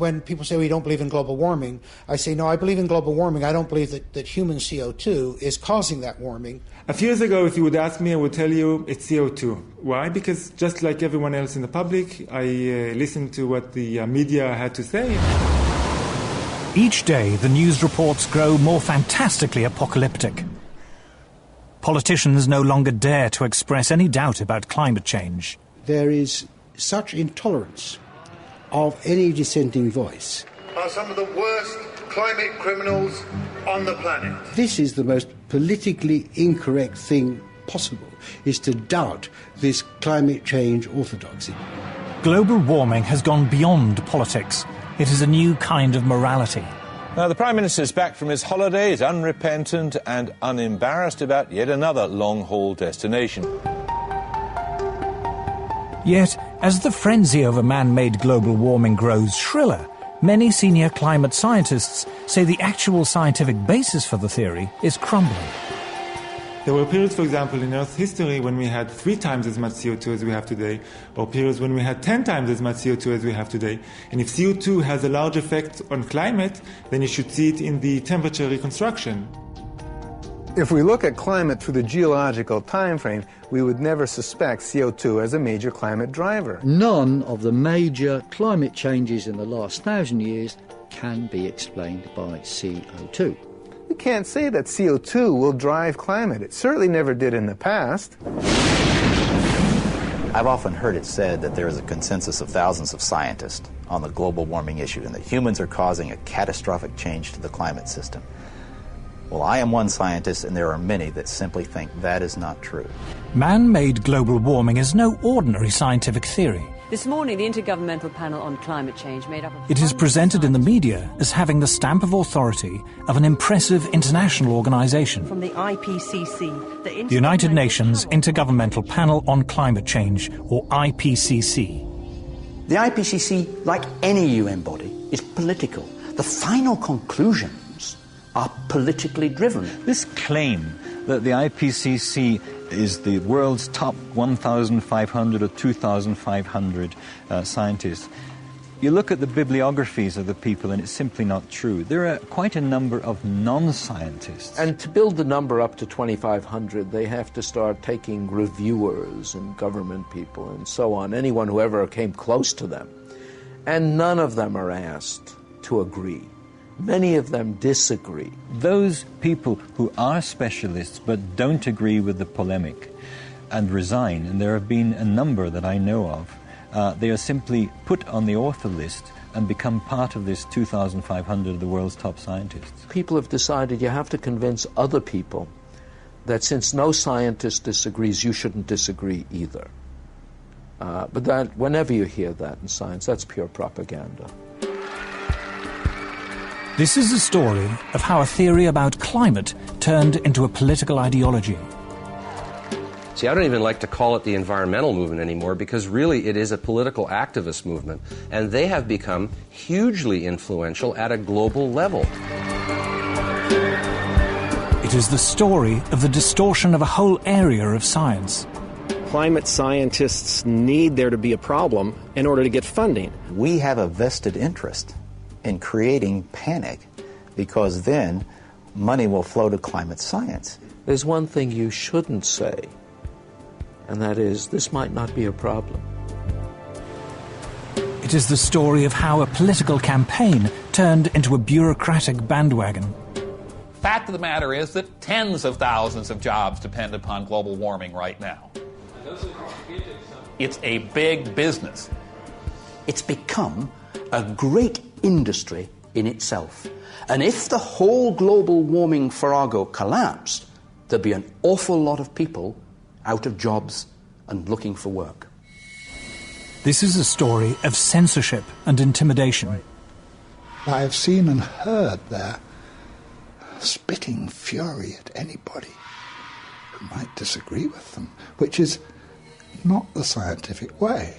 when people say we don't believe in global warming, I say, no, I believe in global warming. I don't believe that human CO2 is causing that warming. A few years ago, if you would ask me, I would tell you it's CO2. Why? Because just like everyone else in the public, I listened to what the media had to say. Each day, the news reports grow more fantastically apocalyptic. Politicians no longer dare to express any doubt about climate change. There is such intolerance of any dissenting voice. Are some of the worst climate criminals on the planet. This is the most politically incorrect thing possible, is to doubt this climate change orthodoxy. Global warming has gone beyond politics. It is a new kind of morality. Now, the Prime Minister's back from his holidays, unrepentant and unembarrassed about yet another long-haul destination. Yet, as the frenzy over man-made global warming grows shriller, many senior climate scientists say the actual scientific basis for the theory is crumbling. There were periods, for example, in Earth's history when we had 3 times as much CO2 as we have today, or periods when we had 10 times as much CO2 as we have today. And if CO2 has a large effect on climate, then you should see it in the temperature reconstruction. If we look at climate through the geological time frame, we would never suspect CO2 as a major climate driver. None of the major climate changes in the last 1,000 years can be explained by CO2. We can't say that CO2 will drive climate. It certainly never did in the past. I've often heard it said that there is a consensus of thousands of scientists on the global warming issue and that humans are causing a catastrophic change to the climate system. Well, I am one scientist, and there are many that simply think that is not true. Man-made global warming is no ordinary scientific theory. This morning, the Intergovernmental Panel on Climate Change made up of... It is presented in the media as having the stamp of authority of an impressive international organisation. From the IPCC, the United Nations Intergovernmental Panel on Climate Change, or IPCC. The IPCC, like any UN body, is political. The final conclusions are politically driven. This claim that the IPCC is the world's top 1,500 or 2,500 scientists, you look at the bibliographies of the people and it's simply not true. There are quite a number of non-scientists. And to build the number up to 2,500, they have to start taking reviewers and government people and so on, anyone who ever came close to them. And none of them are asked to agree. Many of them disagree. Those people who are specialists but don't agree with the polemic and resign, and there have been a number that I know of, they are simply put on the author list and become part of this 2,500 of the world's top scientists. People have decided you have to convince other people that since no scientist disagrees, you shouldn't disagree either. But that, whenever you hear that in science, that's pure propaganda. This is a story of how a theory about climate turned into a political ideology. See, I don't even like to call it the environmental movement anymore because really it is a political activist movement, and they have become hugely influential at a global level. It is the story of the distortion of a whole area of science. Climate scientists need there to be a problem in order to get funding. We have a vested interest in creating panic, because then money will flow to climate science. There's one thing you shouldn't say, and that is, this might not be a problem. It is the story of how a political campaign turned into a bureaucratic bandwagon. Fact of the matter is that tens of thousands of jobs depend upon global warming right now. It's a big business. It's become a great industry in itself. And if the whole global warming farrago collapsed, there'd be an awful lot of people out of jobs and looking for work. This is a story of censorship and intimidation. I have seen and heard their spitting fury at anybody who might disagree with them, which is not the scientific way.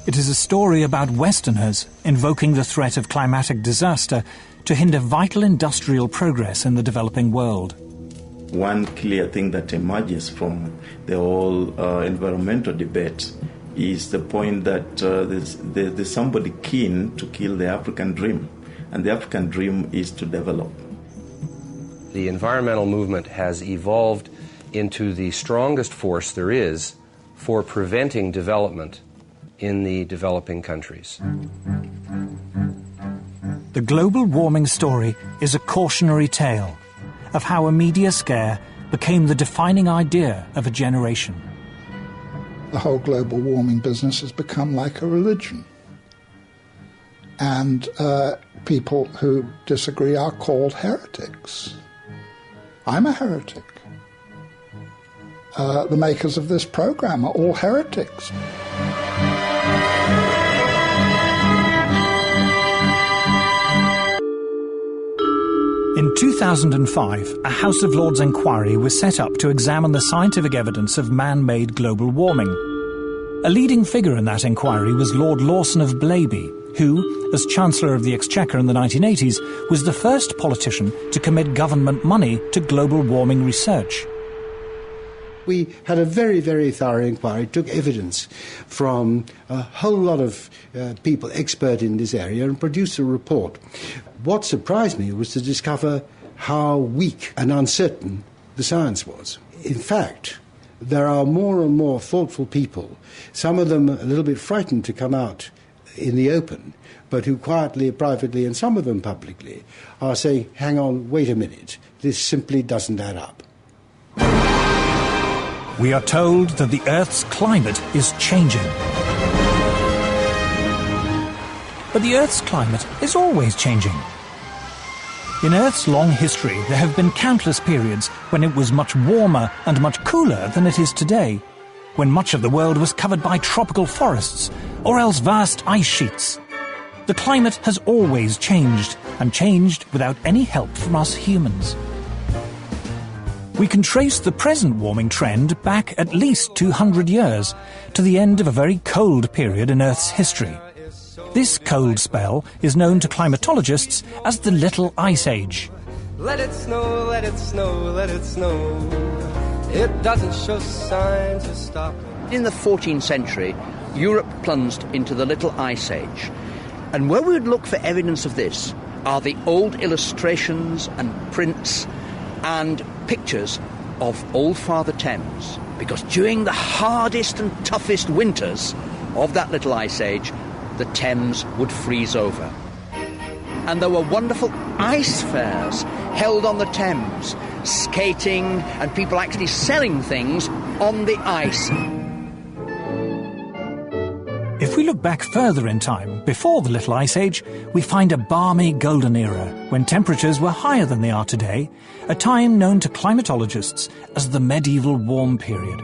It is a story about Westerners invoking the threat of climatic disaster to hinder vital industrial progress in the developing world. One clear thing that emerges from the whole environmental debate is the point that there's somebody keen to kill the African dream, and the African dream is to develop. The environmental movement has evolved into the strongest force there is for preventing development in the developing countries. The global warming story is a cautionary tale of how a media scare became the defining idea of a generation. The whole global warming business has become like a religion. And people who disagree are called heretics. I'm a heretic. The makers of this program are all heretics. In 2005, a House of Lords inquiry was set up to examine the scientific evidence of man-made global warming. A leading figure in that inquiry was Lord Lawson of Blaby, who, as Chancellor of the Exchequer in the 1980s, was the first politician to commit government money to global warming research. We had a very, very thorough inquiry, took evidence from a whole lot of people expert in this area and produced a report. What surprised me was to discover how weak and uncertain the science was. In fact, there are more and more thoughtful people, some of them a little bit frightened to come out in the open, but who quietly, privately, and some of them publicly, are saying, hang on, wait a minute, this simply doesn't add up. We are told that the Earth's climate is changing. But the Earth's climate is always changing. In Earth's long history, there have been countless periods when it was much warmer and much cooler than it is today, when much of the world was covered by tropical forests, or else vast ice sheets. The climate has always changed, and changed without any help from us humans. We can trace the present warming trend back at least 200 years, to the end of a very cold period in Earth's history. This cold spell is known to climatologists as the Little Ice Age. Let it snow, let it snow, let it snow. It doesn't show signs of stopping. In the 14th century, Europe plunged into the Little Ice Age. And where we would look for evidence of this are the old illustrations and prints and pictures of Old Father Thames. Because during the hardest and toughest winters of that Little Ice Age, the Thames would freeze over. And there were wonderful ice fairs held on the Thames, skating and people actually selling things on the ice. If we look back further in time, before the Little Ice Age, we find a balmy golden era, when temperatures were higher than they are today, a time known to climatologists as the medieval warm period.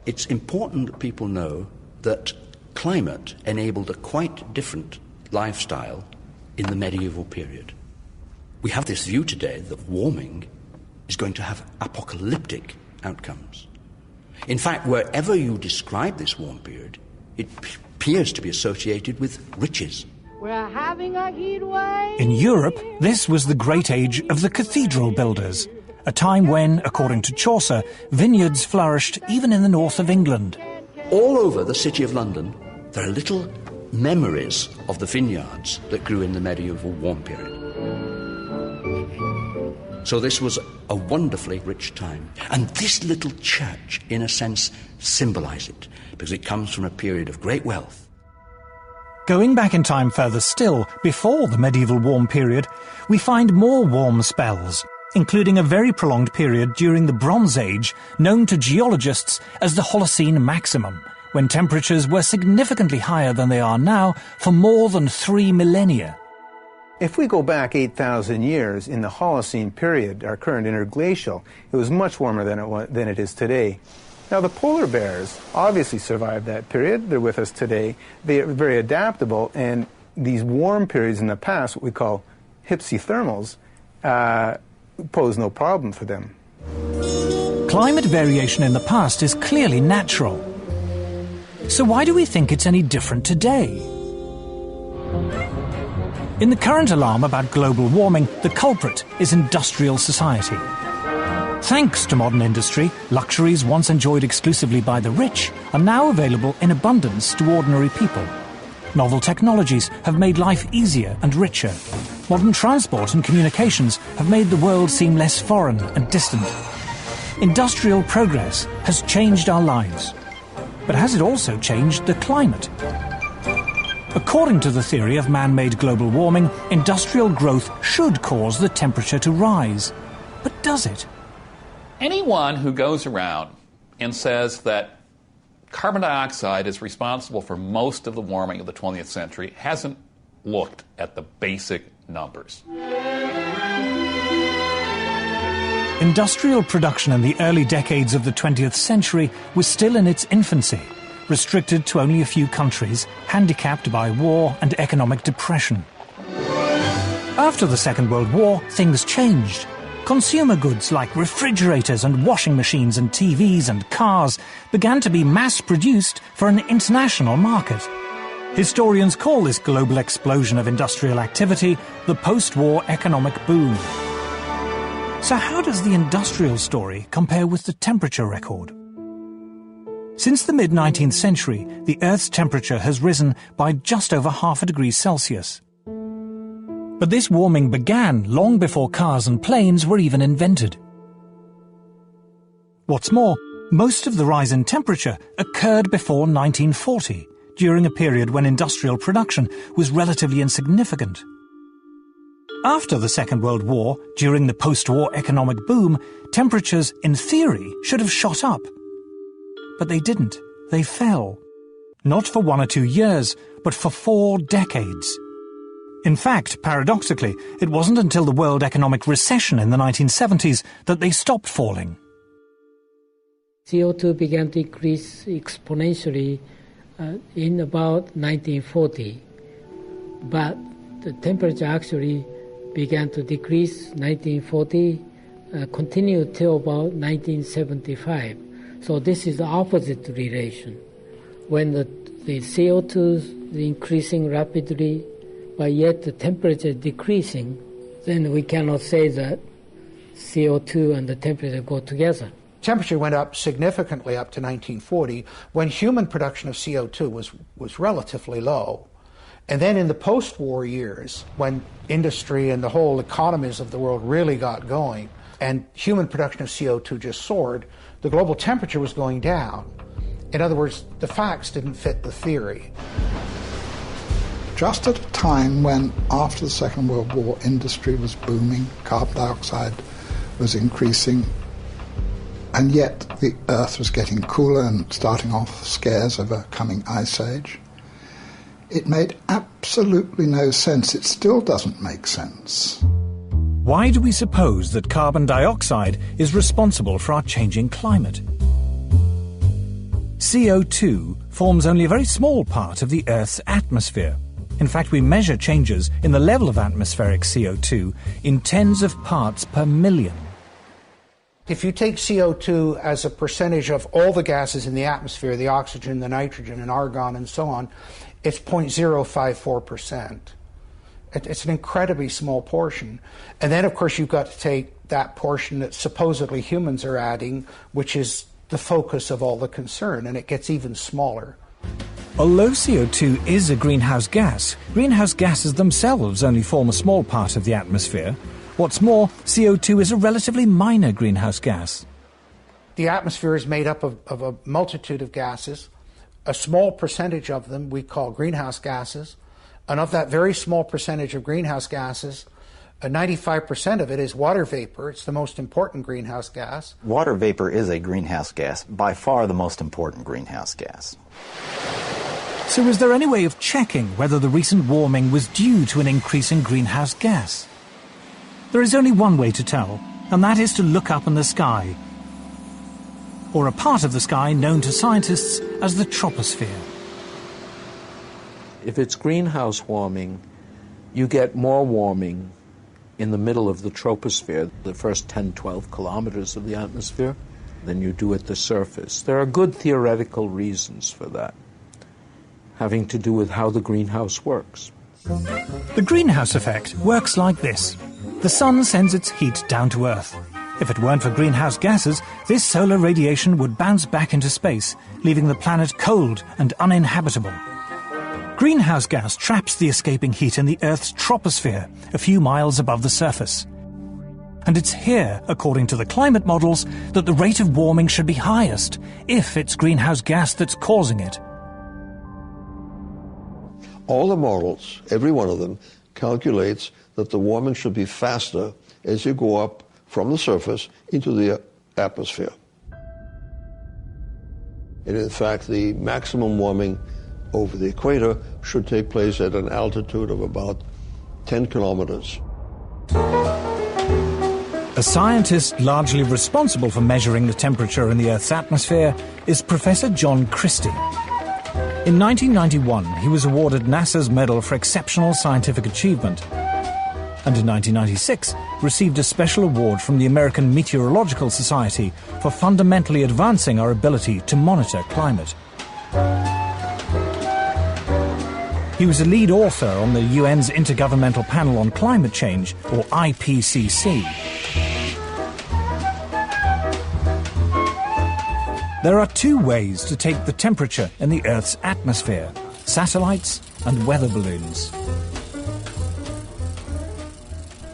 It's important that people know that climate enabled a quite different lifestyle in the medieval period. We have this view today that warming is going to have apocalyptic outcomes. In fact, wherever you describe this warm period, it appears to be associated with riches. We're having a heat wave. In Europe, this was the great age of the cathedral builders, a time when, according to Chaucer, vineyards flourished even in the north of England. All over the city of London, there are little memories of the vineyards that grew in the medieval warm period. So this was a wonderfully rich time. And this little church, in a sense, symbolizes it, because it comes from a period of great wealth. Going back in time further still, before the medieval warm period, we find more warm spells, including a very prolonged period during the Bronze Age, known to geologists as the Holocene maximum, when temperatures were significantly higher than they are now for more than 3 millennia. If we go back 8,000 years in the Holocene period, our current interglacial, it was much warmer than it is today. Now, the polar bears obviously survived that period. They're with us today. They are very adaptable, and these warm periods in the past, what we call hypsithermals, pose no problem for them. Climate variation in the past is clearly natural. So why do we think it's any different today? In the current alarm about global warming, the culprit is industrial society. Thanks to modern industry, luxuries once enjoyed exclusively by the rich are now available in abundance to ordinary people. Novel technologies have made life easier and richer. Modern transport and communications have made the world seem less foreign and distant. Industrial progress has changed our lives. But has it also changed the climate? According to the theory of man-made global warming, industrial growth should cause the temperature to rise. But does it? Anyone who goes around and says that carbon dioxide is responsible for most of the warming of the 20th century hasn't looked at the basic numbers. Industrial production in the early decades of the 20th century was still in its infancy, restricted to only a few countries, handicapped by war and economic depression. After the Second World War, things changed. Consumer goods like refrigerators and washing machines and TVs and cars began to be mass-produced for an international market. Historians call this global explosion of industrial activity the post-war economic boom. So how does the industrial story compare with the temperature record? Since the mid-19th century, the Earth's temperature has risen by just over 0.5 degrees Celsius. But this warming began long before cars and planes were even invented. What's more, most of the rise in temperature occurred before 1940, during a period when industrial production was relatively insignificant. After the Second World War, during the post-war economic boom, temperatures, in theory, should have shot up. But they didn't. They fell. Not for 1 or 2 years, but for 4 decades. In fact, paradoxically, it wasn't until the world economic recession in the 1970s that they stopped falling. CO2 began to increase exponentially in about 1940, but the temperature actually began to decrease 1940, continued till about 1975. So this is the opposite relation. When the CO2 is increasing rapidly, but yet the temperature decreasing, then we cannot say that CO2 and the temperature go together. Temperature went up significantly up to 1940 when human production of CO2 was relatively low. And then in the post-war years, when industry and the whole economies of the world really got going, and human production of CO2 just soared, the global temperature was going down. In other words, the facts didn't fit the theory. Just at a time when, after the Second World War, industry was booming, carbon dioxide was increasing, and yet the Earth was getting cooler and starting off scares of a coming ice age, it made absolutely no sense. It still doesn't make sense. Why do we suppose that carbon dioxide is responsible for our changing climate? CO2 forms only a very small part of the Earth's atmosphere. In fact, we measure changes in the level of atmospheric CO2 in tens of parts per million. If you take CO2 as a percentage of all the gases in the atmosphere, the oxygen, the nitrogen, and argon, and so on, it's 0.054%. It's an incredibly small portion. And then, of course, you've got to take that portion that supposedly humans are adding, which is the focus of all the concern, and it gets even smaller. Although CO2 is a greenhouse gases themselves only form a small part of the atmosphere. What's more, CO2 is a relatively minor greenhouse gas. The atmosphere is made up of a multitude of gases. A small percentage of them we call greenhouse gases. And of that very small percentage of greenhouse gases, 95% of it is water vapor. It's the most important greenhouse gas. Water vapor is a greenhouse gas, by far the most important greenhouse gas. So is there any way of checking whether the recent warming was due to an increase in greenhouse gas? There is only one way to tell, and that is to look up in the sky, or a part of the sky known to scientists as the troposphere. If it's greenhouse warming, you get more warming in the middle of the troposphere, the first 10, 12 kilometers of the atmosphere, than you do at the surface. There are good theoretical reasons for that, having to do with how the greenhouse works. The greenhouse effect works like this. The sun sends its heat down to Earth. If it weren't for greenhouse gases, this solar radiation would bounce back into space, leaving the planet cold and uninhabitable. Greenhouse gas traps the escaping heat in the Earth's troposphere, a few miles above the surface. And it's here, according to the climate models, that the rate of warming should be highest, if it's greenhouse gas that's causing it. All the models, every one of them, calculates that the warming should be faster as you go up from the surface into the atmosphere. And in fact, the maximum warming over the equator should take place at an altitude of about 10 kilometers. A scientist largely responsible for measuring the temperature in the Earth's atmosphere is Professor John Christie. In 1991, he was awarded NASA's Medal for Exceptional Scientific Achievement, and in 1996 received a special award from the American Meteorological Society for fundamentally advancing our ability to monitor climate. He was a lead author on the UN's Intergovernmental Panel on Climate Change, or IPCC. There are two ways to take the temperature in the Earth's atmosphere: satellites and weather balloons.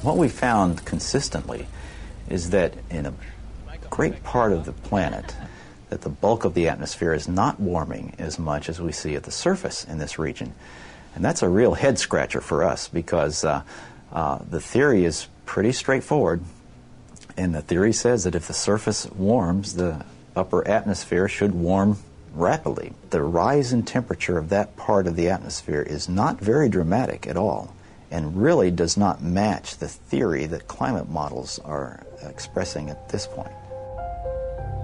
What we found consistently is that in a great part of the planet, that the bulk of the atmosphere is not warming as much as we see at the surface in this region. And that's a real head-scratcher for us, because the theory is pretty straightforward. And the theory says that if the surface warms, the upper atmosphere should warm rapidly. The rise in temperature of that part of the atmosphere is not very dramatic at all, and really does not match the theory that climate models are expressing at this point.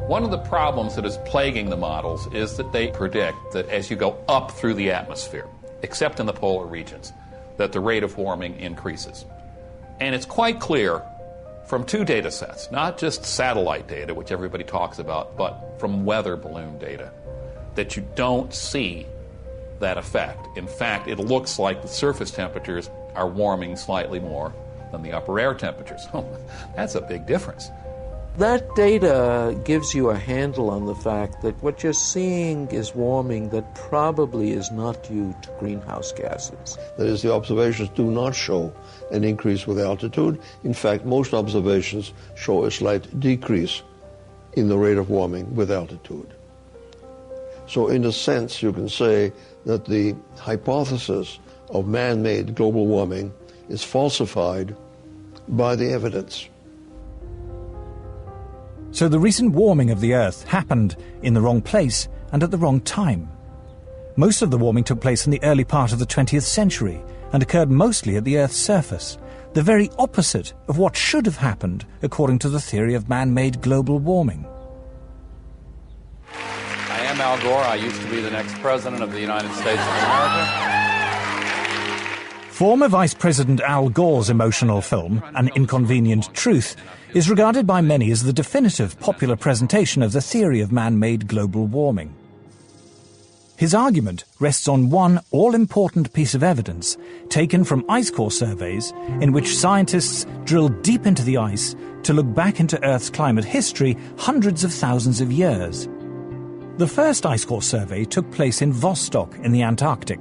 One of the problems that is plaguing the models is that they predict that as you go up through the atmosphere, except in the polar regions, that the rate of warming increases. And it's quite clear from two data sets, not just satellite data, which everybody talks about, but from weather balloon data, that you don't see that effect. In fact, it looks like the surface temperatures are warming slightly more than the upper air temperatures. That's a big difference. That data gives you a handle on the fact that what you're seeing is warming that probably is not due to greenhouse gases. That is, the observations do not show an increase with altitude. In fact, most observations show a slight decrease in the rate of warming with altitude. So in a sense, you can say that the hypothesis of man-made global warming is falsified by the evidence. So the recent warming of the Earth happened in the wrong place and at the wrong time. Most of the warming took place in the early part of the 20th century and occurred mostly at the Earth's surface, the very opposite of what should have happened according to the theory of man-made global warming. I am Al Gore. I used to be the next president of the United States of America. Former Vice President Al Gore's emotional film, An Inconvenient Truth, is regarded by many as the definitive popular presentation of the theory of man-made global warming. His argument rests on one all-important piece of evidence taken from ice core surveys in which scientists drilled deep into the ice to look back into Earth's climate history hundreds of thousands of years. The first ice core survey took place in Vostok in the Antarctic.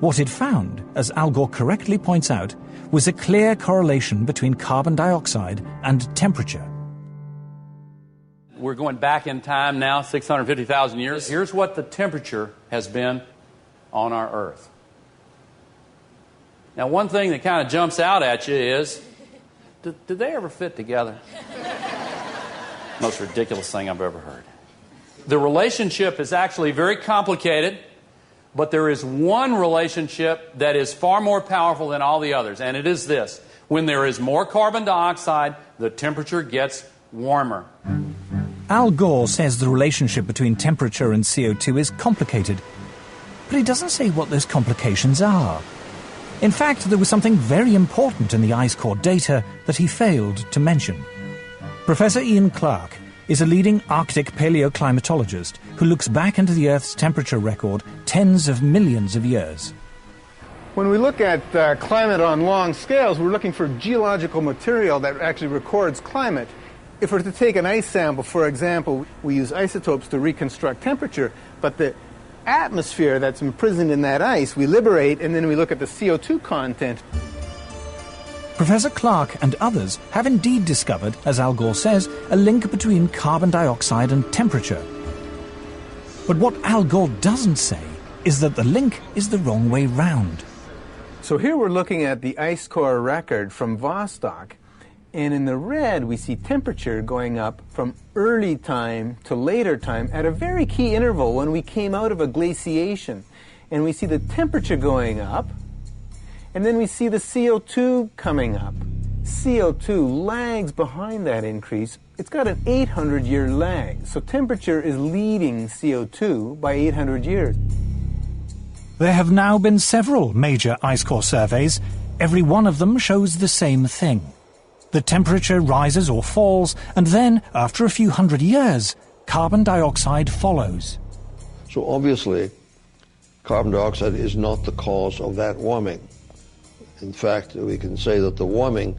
What it found, as Al Gore correctly points out, was a clear correlation between carbon dioxide and temperature. We're going back in time now, 650,000 years. Here's what the temperature has been on our Earth. Now, one thing that kind of jumps out at you is, did they ever fit together? Most ridiculous thing I've ever heard. The relationship is actually very complicated, but there is one relationship that is far more powerful than all the others, and it is this. When there is more carbon dioxide, the temperature gets warmer. Al Gore says the relationship between temperature and CO2 is complicated, but he doesn't say what those complications are. In fact, there was something very important in the ice core data that he failed to mention. Professor Ian Clark is a leading Arctic paleoclimatologist who looks back into the Earth's temperature record tens of millions of years. When we look at climate on long scales, we're looking for geological material that actually records climate If we're to take an ice sample, for example, we use isotopes to reconstruct temperature, but the atmosphere that's imprisoned in that ice, we liberate, and then we look at the CO2 content. Professor Clark and others have indeed discovered, as Al Gore says, a link between carbon dioxide and temperature. But what Al Gore doesn't say is that the link is the wrong way round. So here we're looking at the ice core record from Vostok, and in the red we see temperature going up from early time to later time at a very key interval when we came out of a glaciation. And we see the temperature going up, and then we see the CO2 coming up. CO2 lags behind that increase. It's got an 800-year lag, so temperature is leading CO2 by 800 years. There have now been several major ice core surveys. Every one of them shows the same thing. The temperature rises or falls, and then, after a few hundred years, carbon dioxide follows. So obviously, carbon dioxide is not the cause of that warming. In fact, we can say that the warming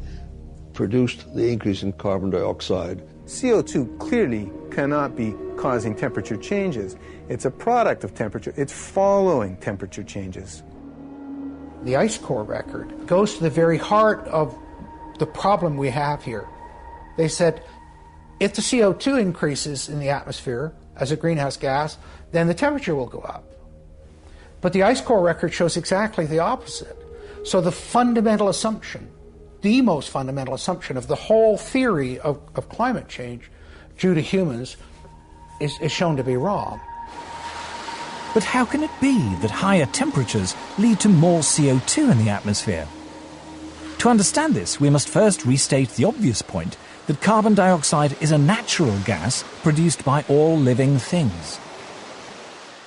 produced the increase in carbon dioxide. CO2 clearly cannot be causing temperature changes. It's a product of temperature. It's following temperature changes. The ice core record goes to the very heart of the problem we have here. They said, if the CO2 increases in the atmosphere as a greenhouse gas, then the temperature will go up. But the ice core record shows exactly the opposite. So the fundamental assumption, the most fundamental assumption of the whole theory of climate change due to humans is shown to be wrong. But how can it be that higher temperatures lead to more CO2 in the atmosphere? To understand this, we must first restate the obvious point that carbon dioxide is a natural gas produced by all living things.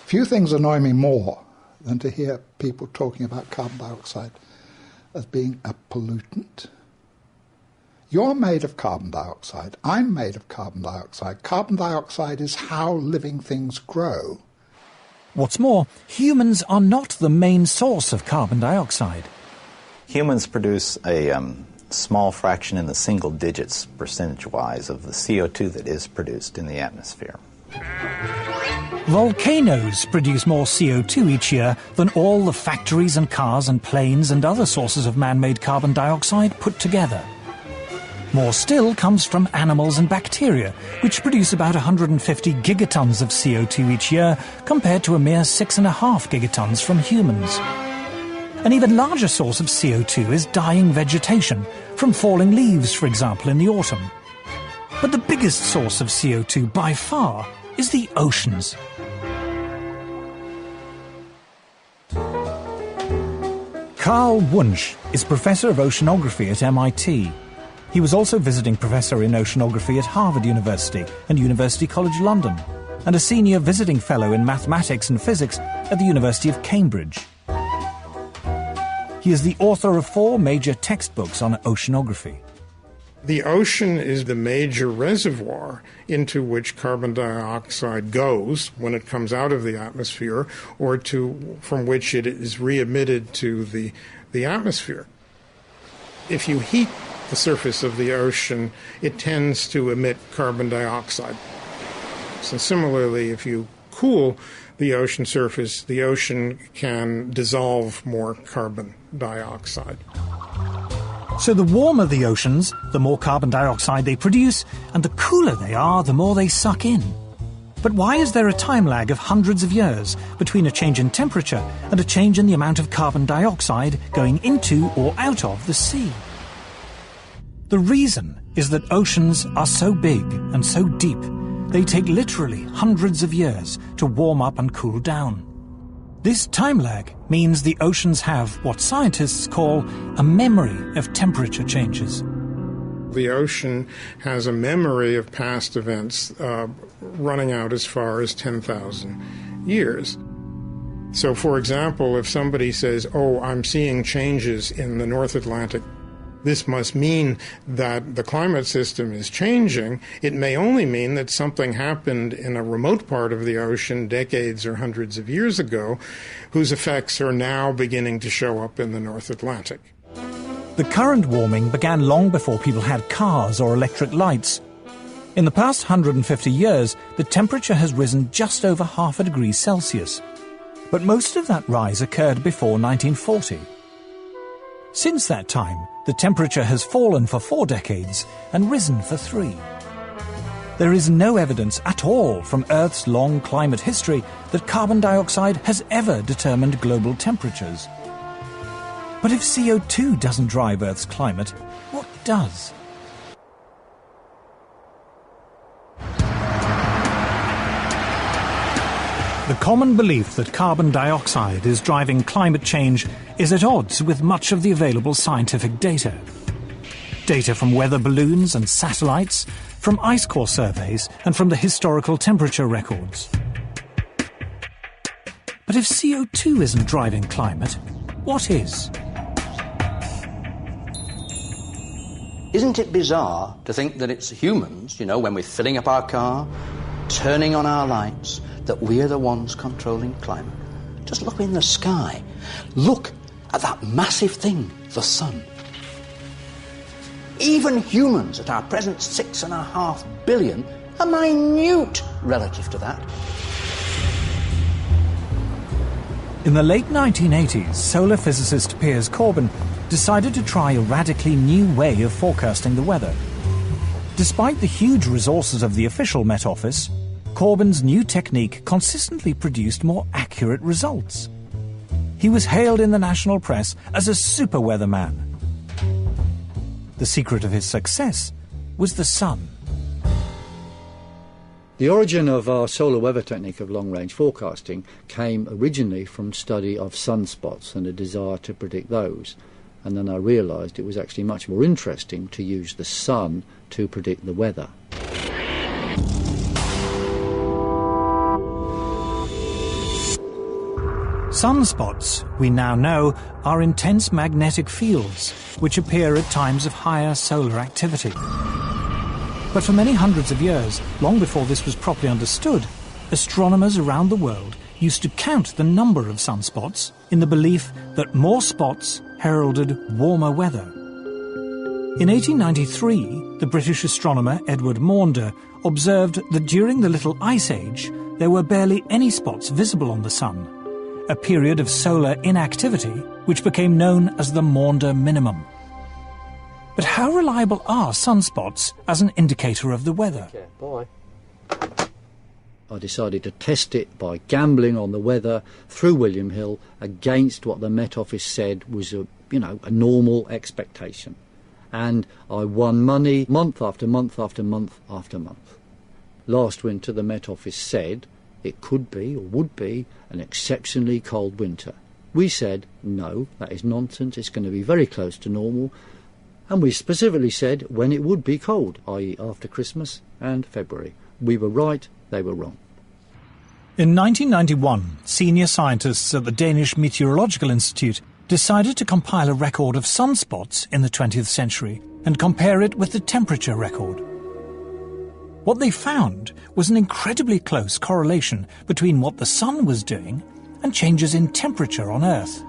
Few things annoy me more than to hear people talking about carbon dioxide as being a pollutant. You're made of carbon dioxide. I'm made of carbon dioxide. Carbon dioxide is how living things grow. What's more, humans are not the main source of carbon dioxide. Humans produce a small fraction in the single digits percentage-wise of the CO2 that is produced in the atmosphere. Volcanoes produce more CO2 each year than all the factories and cars and planes and other sources of man-made carbon dioxide put together. More still comes from animals and bacteria, which produce about 150 gigatons of CO2 each year, compared to a mere 6.5 gigatons from humans. An even larger source of CO2 is dying vegetation, from falling leaves, for example, in the autumn. But the biggest source of CO2 by far is the oceans. Carl Wunsch is Professor of Oceanography at MIT. He was also visiting Professor in Oceanography at Harvard University and University College London, and a Senior Visiting Fellow in Mathematics and Physics at the University of Cambridge. He is the author of 4 major textbooks on oceanography. The ocean is the major reservoir into which carbon dioxide goes when it comes out of the atmosphere, or from which it is re-emitted to the atmosphere. If you heat the surface of the ocean, it tends to emit carbon dioxide. So similarly, if you cool the ocean surface, the ocean can dissolve more carbon dioxide. So the warmer the oceans, the more carbon dioxide they produce, and the cooler they are, the more they suck in. But why is there a time lag of hundreds of years between a change in temperature and a change in the amount of carbon dioxide going into or out of the sea? The reason is that oceans are so big and so deep, they take literally hundreds of years to warm up and cool down. This time lag means the oceans have what scientists call a memory of temperature changes. The ocean has a memory of past events running out as far as 10,000 years. So, for example, if somebody says, "Oh, I'm seeing changes in the North Atlantic," this must mean that the climate system is changing. It may only mean that something happened in a remote part of the ocean decades or hundreds of years ago, whose effects are now beginning to show up in the North Atlantic. The current warming began long before people had cars or electric lights. In the past 150 years, the temperature has risen just over half a degree Celsius. But most of that rise occurred before 1940. Since that time, the temperature has fallen for 4 decades and risen for 3. There is no evidence at all from Earth's long climate history that carbon dioxide has ever determined global temperatures. But if CO2 doesn't drive Earth's climate, what does? The common belief that carbon dioxide is driving climate change is at odds with much of the available scientific data. Data from weather balloons and satellites, from ice core surveys, and from the historical temperature records. But if CO2 isn't driving climate, what is? Isn't it bizarre to think that it's humans, when we're filling up our car, turning on our lights, that we're the ones controlling climate? Just look in the sky. Look at that massive thing, the sun. Even humans at our present 6.5 billion are minute relative to that. In the late 1980s, solar physicist Piers Corbyn decided to try a radically new way of forecasting the weather. Despite the huge resources of the official Met Office, Corbyn's new technique consistently produced more accurate results. He was hailed in the national press as a super weatherman. The secret of his success was the sun. The origin of our solar weather technique of long-range forecasting came originally from study of sunspots and a desire to predict those. And then I realised it was actually much more interesting to use the sun to predict the weather. Sunspots, we now know, are intense magnetic fields which appear at times of higher solar activity. But for many hundreds of years, long before this was properly understood, astronomers around the world used to count the number of sunspots in the belief that more spots heralded warmer weather. In 1893, the British astronomer Edward Maunder observed that during the Little Ice Age, there were barely any spots visible on the sun, a period of solar inactivity which became known as the Maunder minimum. But how reliable are sunspots as an indicator of the weather? Okay, bye. I decided to test it by gambling on the weather through William Hill against what the Met Office said was a normal expectation. And I won money month after month after month after month. Last winter the Met Office said it could be or would be an exceptionally cold winter. We said, no, that is nonsense, it's going to be very close to normal. And we specifically said when it would be cold, i.e. after Christmas and February. We were right, they were wrong. In 1991, senior scientists at the Danish Meteorological Institute decided to compile a record of sunspots in the 20th century and compare it with the temperature record. What they found was an incredibly close correlation between what the sun was doing and changes in temperature on Earth.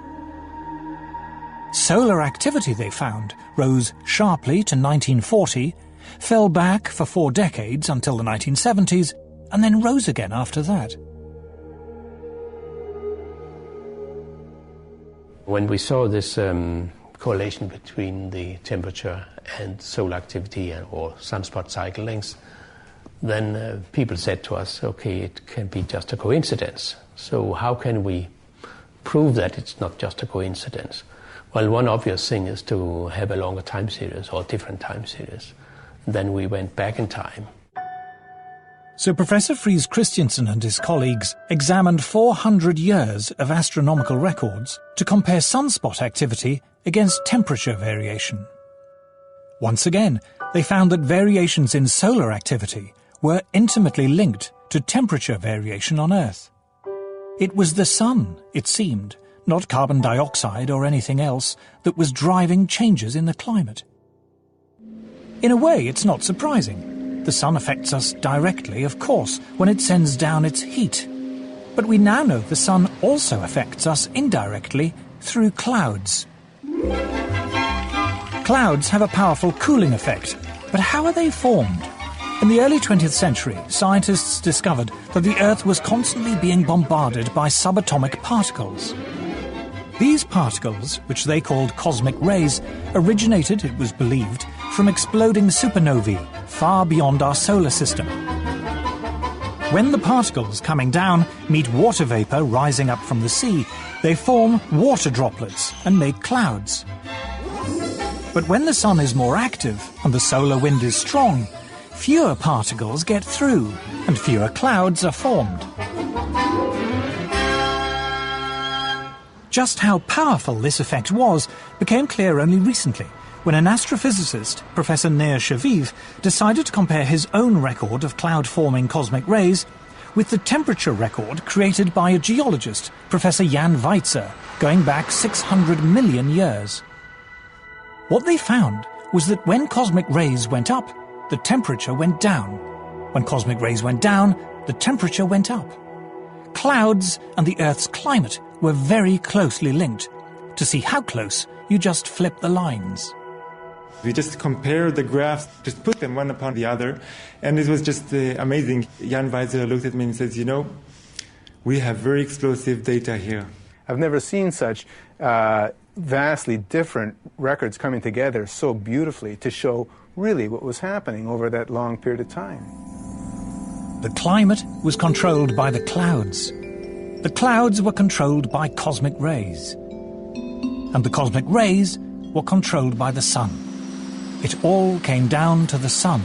Solar activity, they found, rose sharply to 1940, fell back for 4 decades until the 1970s, and then rose again after that. When we saw this correlation between the temperature and solar activity or sunspot cycle lengths, then people said to us, okay, it can be just a coincidence. So how can we prove that it's not just a coincidence? Well, one obvious thing is to have a longer time series or different time series. Then we went back in time. So Professor Friis Christiansen and his colleagues examined 400 years of astronomical records to compare sunspot activity against temperature variation. Once again, they found that variations in solar activity were intimately linked to temperature variation on Earth. It was the sun, it seemed, not carbon dioxide or anything else, that was driving changes in the climate. In a way, it's not surprising. The sun affects us directly, of course, when it sends down its heat. But we now know the sun also affects us indirectly through clouds. Clouds have a powerful cooling effect, but how are they formed? In the early 20th century, scientists discovered that the Earth was constantly being bombarded by subatomic particles. These particles, which they called cosmic rays, originated, it was believed, from exploding supernovae far beyond our solar system. When the particles coming down meet water vapour rising up from the sea, they form water droplets and make clouds. But when the sun is more active and the solar wind is strong, fewer particles get through and fewer clouds are formed. Just how powerful this effect was became clear only recently, when an astrophysicist, Professor Nir Shaviv, decided to compare his own record of cloud-forming cosmic rays with the temperature record created by a geologist, Professor Jan Weitzer, going back 600 million years. What they found was that when cosmic rays went up, the temperature went down. When cosmic rays went down, the temperature went up. Clouds and the Earth's climate were very closely linked. To see how close, you just flip the lines. We just compared the graphs, just put them one upon the other, and it was just amazing. Jan Weitzer looked at me and says, we have very explosive data here. I've never seen such vastly different records coming together so beautifully to show really what was happening over that long period of time. The climate was controlled by the clouds. The clouds were controlled by cosmic rays. And the cosmic rays were controlled by the sun. It all came down to the sun.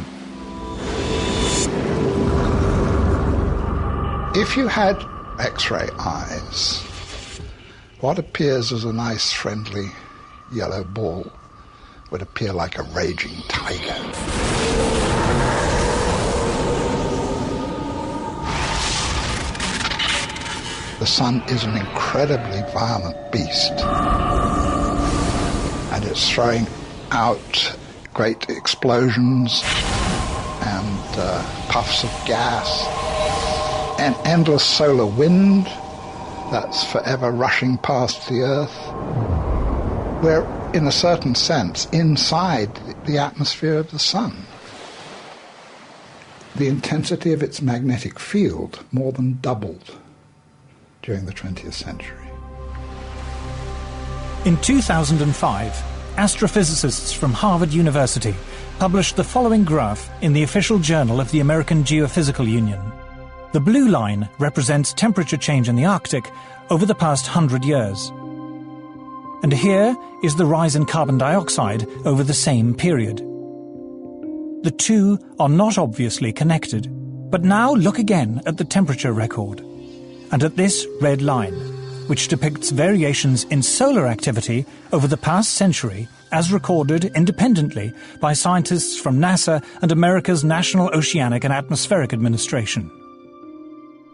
If you had X-ray eyes, what appears as a nice, friendly yellow ball would appear like a raging tiger. The sun is an incredibly violent beast, and it's throwing out great explosions and puffs of gas, an endless solar wind that's forever rushing past the Earth. We're, in a certain sense, inside the atmosphere of the sun. The intensity of its magnetic field more than doubled during the 20th century. In 2005, astrophysicists from Harvard University published the following graph in the official journal of the American Geophysical Union. The blue line represents temperature change in the Arctic over the past 100 years. And here is the rise in carbon dioxide over the same period. The two are not obviously connected, but now look again at the temperature record, and at this red line, which depicts variations in solar activity over the past century as recorded independently by scientists from NASA and America's National Oceanic and Atmospheric Administration.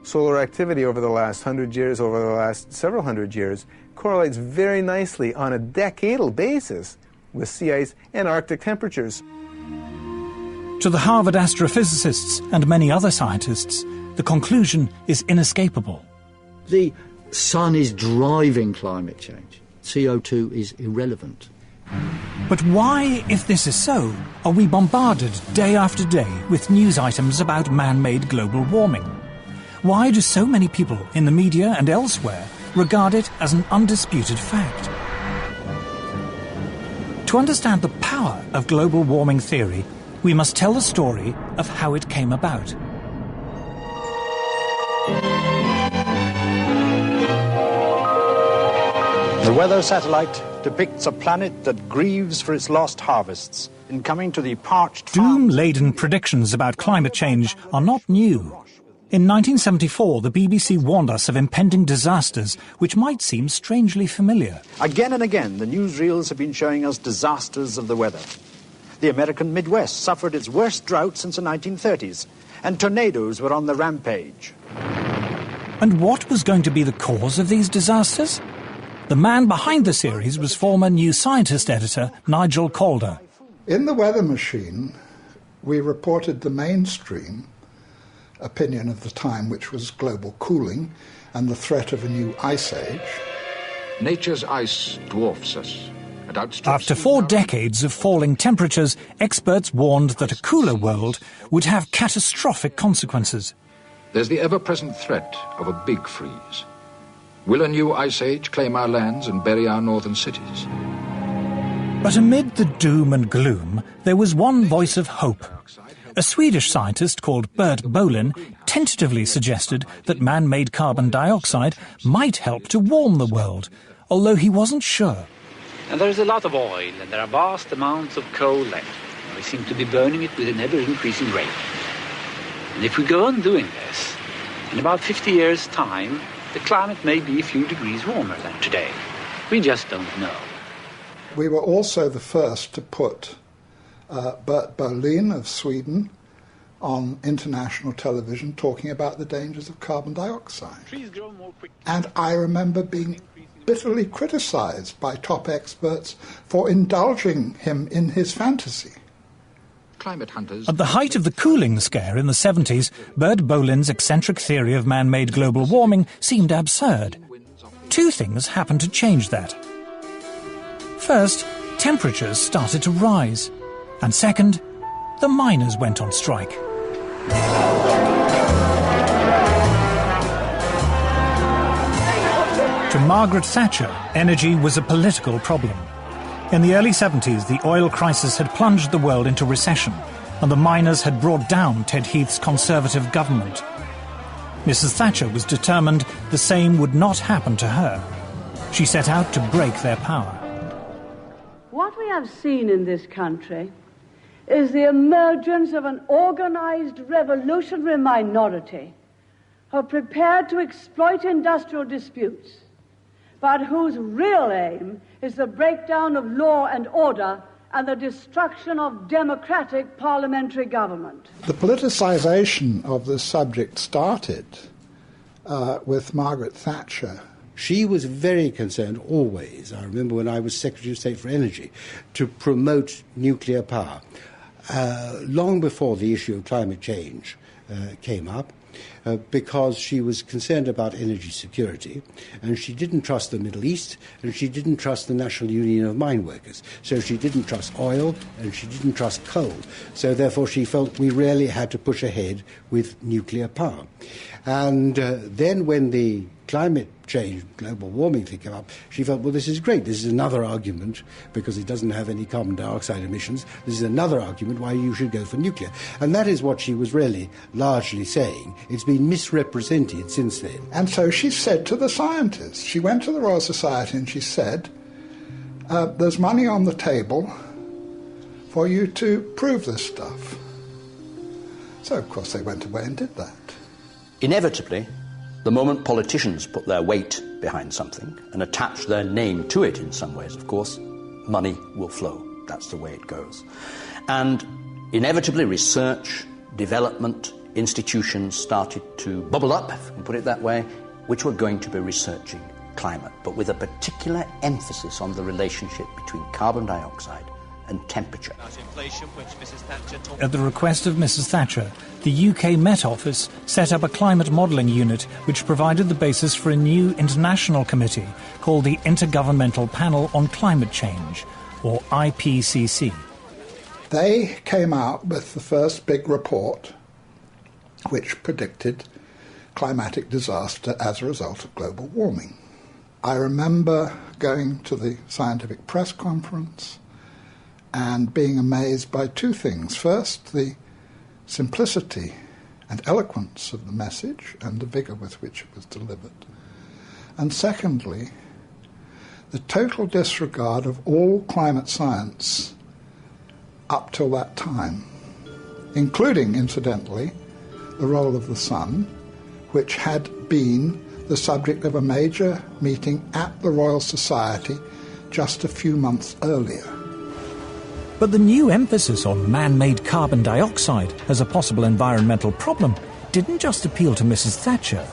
Solar activity over the last 100 years, over the last several hundred years, correlates very nicely on a decadal basis with sea ice and Arctic temperatures. To the Harvard astrophysicists and many other scientists, the conclusion is inescapable. The sun is driving climate change. CO2 is irrelevant. But why, if this is so, are we bombarded day after day with news items about man-made global warming? Why do so many people in the media and elsewhere regard it as an undisputed fact? To understand the power of global warming theory, we must tell the story of how it came about. The weather satellite depicts a planet that grieves for its lost harvests in coming to the parched... Doom-laden predictions about climate change are not new. In 1974, the BBC warned us of impending disasters which might seem strangely familiar. Again and again, the newsreels have been showing us disasters of the weather. The American Midwest suffered its worst drought since the 1930s, and tornadoes were on the rampage. And what was going to be the cause of these disasters? The man behind the series was former New Scientist editor Nigel Calder. In the Weather Machine, we reported the mainstream opinion of the time, which was global cooling and the threat of a new ice age. Nature's ice dwarfs us, After 4 decades of falling temperatures, experts warned that a cooler world would have catastrophic consequences. There's the ever-present threat of a big freeze. Will a new ice age claim our lands and bury our northern cities? But amid the doom and gloom, there was one voice of hope. A Swedish scientist called Bert Bolin tentatively suggested that man-made carbon dioxide might help to warm the world, although he wasn't sure. And there is a lot of oil, and there are vast amounts of coal left. And we seem to be burning it with an ever-increasing rate. And if we go on doing this, in about 50 years' time, the climate may be a few degrees warmer than today. We just don't know. We were also the first to put Bert Bolin of Sweden on international television talking about the dangers of carbon dioxide. And I remember being bitterly criticised by top experts for indulging him in his fantasy. At the height of the cooling scare in the 70s, Bert Bolin's eccentric theory of man-made global warming seemed absurd. 2 things happened to change that. First, temperatures started to rise. And second, the miners went on strike. To Margaret Thatcher, energy was a political problem. In the early 70s, the oil crisis had plunged the world into recession, and the miners had brought down Ted Heath's Conservative government. Mrs. Thatcher was determined the same would not happen to her. She set out to break their power. What we have seen in this country is the emergence of an organized revolutionary minority who are prepared to exploit industrial disputes, but whose real aim is the breakdown of law and order and the destruction of democratic parliamentary government. The politicization of this subject started with Margaret Thatcher. She was very concerned always, I remember when I was Secretary of State for Energy, to promote nuclear power. Long before the issue of climate change came up, because she was concerned about energy security, and she didn't trust the Middle East, and she didn't trust the National Union of Mine Workers. So she didn't trust oil, and she didn't trust coal. So therefore she felt we really had to push ahead with nuclear power. And then when the climate change, global warming thing came up, she felt, well, this is great. This is another argument, because it doesn't have any carbon dioxide emissions. This is another argument why you should go for nuclear. And that is what she was really largely saying. It's been misrepresented since then. And so she said to the scientists, she went to the Royal Society and she said, there's money on the table for you to prove this stuff. So, of course, they went away and did that. Inevitably, the moment politicians put their weight behind something and attach their name to it in some ways, of course, money will flow. That's the way it goes. And inevitably, research, development, institutions started to bubble up, if we can put it that way, which were going to be researching climate, but with a particular emphasis on the relationship between carbon dioxide and temperature. At the request of Mrs. Thatcher, the UK Met Office set up a climate modelling unit which provided the basis for a new international committee called the Intergovernmental Panel on Climate Change, or IPCC. They came out with the first big report which predicted climatic disaster as a result of global warming. I remember going to the scientific press conference and being amazed by 2 things. First, the simplicity and eloquence of the message and the vigour with which it was delivered. And secondly, the total disregard of all climate science up till that time, including, incidentally, the role of the sun, which had been the subject of a major meeting at the Royal Society just a few months earlier. But the new emphasis on man-made carbon dioxide as a possible environmental problem didn't just appeal to Mrs. Thatcher.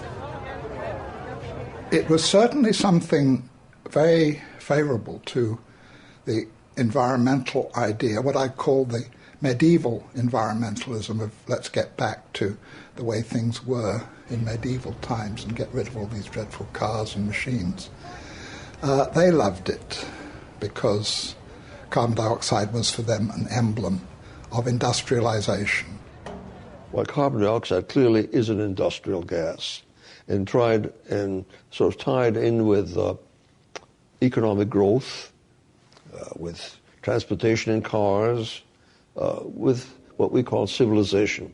It was certainly something very favourable to the environmental idea, what I call the medieval environmentalism of let's get back to the way things were in medieval times and get rid of all these dreadful cars and machines. They loved it. because carbon dioxide was for them an emblem of industrialization. Well, carbon dioxide clearly is an industrial gas, and sort of tied in with economic growth, with transportation in cars, with what we call civilization.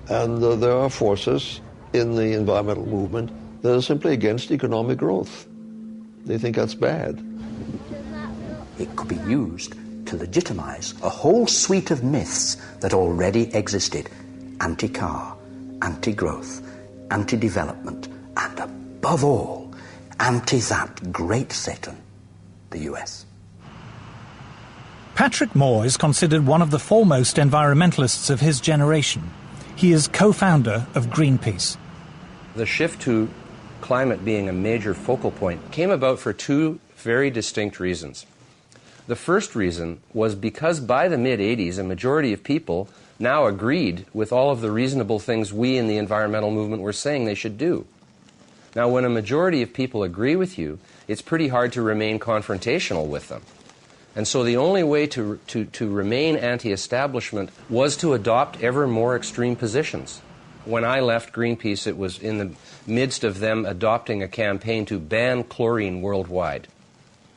And there are forces in the environmental movement that are simply against economic growth. They think that's bad. It could be used to legitimize a whole suite of myths that already existed: anti-car, anti-growth, anti-development, and above all, anti-that great Satan, the US. Patrick Moore is considered one of the foremost environmentalists of his generation. He is co-founder of Greenpeace. The shift to climate being a major focal point came about for two very distinct reasons. The first reason was because by the mid-'80s, a majority of people now agreed with all of the reasonable things we in the environmental movement were saying they should do. Now, when a majority of people agree with you, it's pretty hard to remain confrontational with them. And so the only way to remain anti-establishment was to adopt ever more extreme positions. When I left Greenpeace, it was in the midst of them adopting a campaign to ban chlorine worldwide.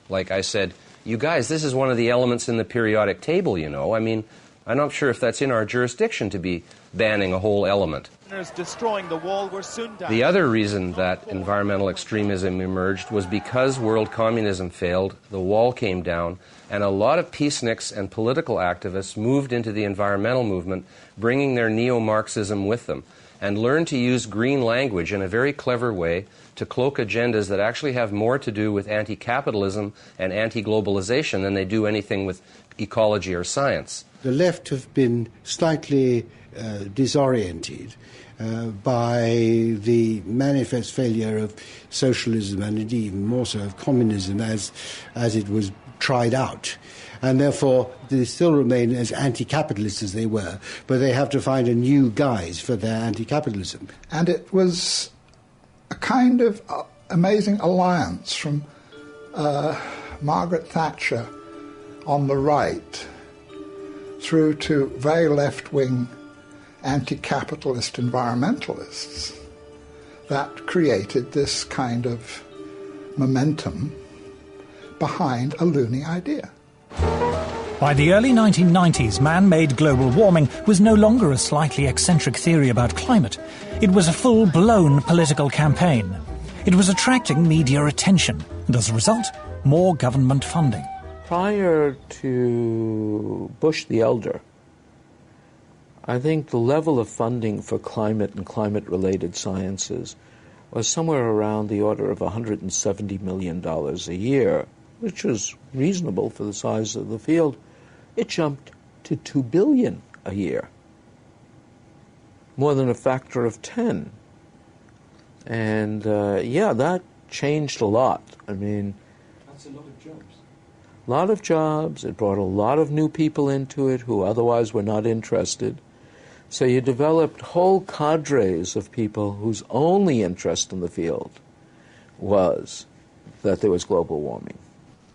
Like I said, you guys, this is one of the elements in the periodic table, you know. I mean, I'm not sure if that's in our jurisdiction to be banning a whole element. Destroying the wall were soon down. The other reason that environmental extremism emerged was because world communism failed, the wall came down, and a lot of peaceniks and political activists moved into the environmental movement, bringing their neo-Marxism with them, and learned to use green language in a very clever way to cloak agendas that actually have more to do with anti-capitalism and anti-globalization than they do anything with ecology or science. The left have been slightly disoriented by the manifest failure of socialism and indeed even more so of communism as it was tried out. And therefore they still remain as anti-capitalist as they were, but they have to find a new guise for their anti-capitalism. And it was a kind of amazing alliance from Margaret Thatcher on the right through to very left-wing anti-capitalist environmentalists that created this kind of momentum behind a loony idea. By the early 1990s, man-made global warming was no longer a slightly eccentric theory about climate. It was a full-blown political campaign. It was attracting media attention, and as a result, more government funding. Prior to Bush the Elder, I think the level of funding for climate and climate-related sciences was somewhere around the order of $170 million a year, which was reasonable for the size of the field. It jumped to $2 billion a year, more than a factor of 10. And that changed a lot. I mean, that's a lot of jobs. A lot of jobs. It brought a lot of new people into it who otherwise were not interested. So you developed whole cadres of people whose only interest in the field was that there was global warming.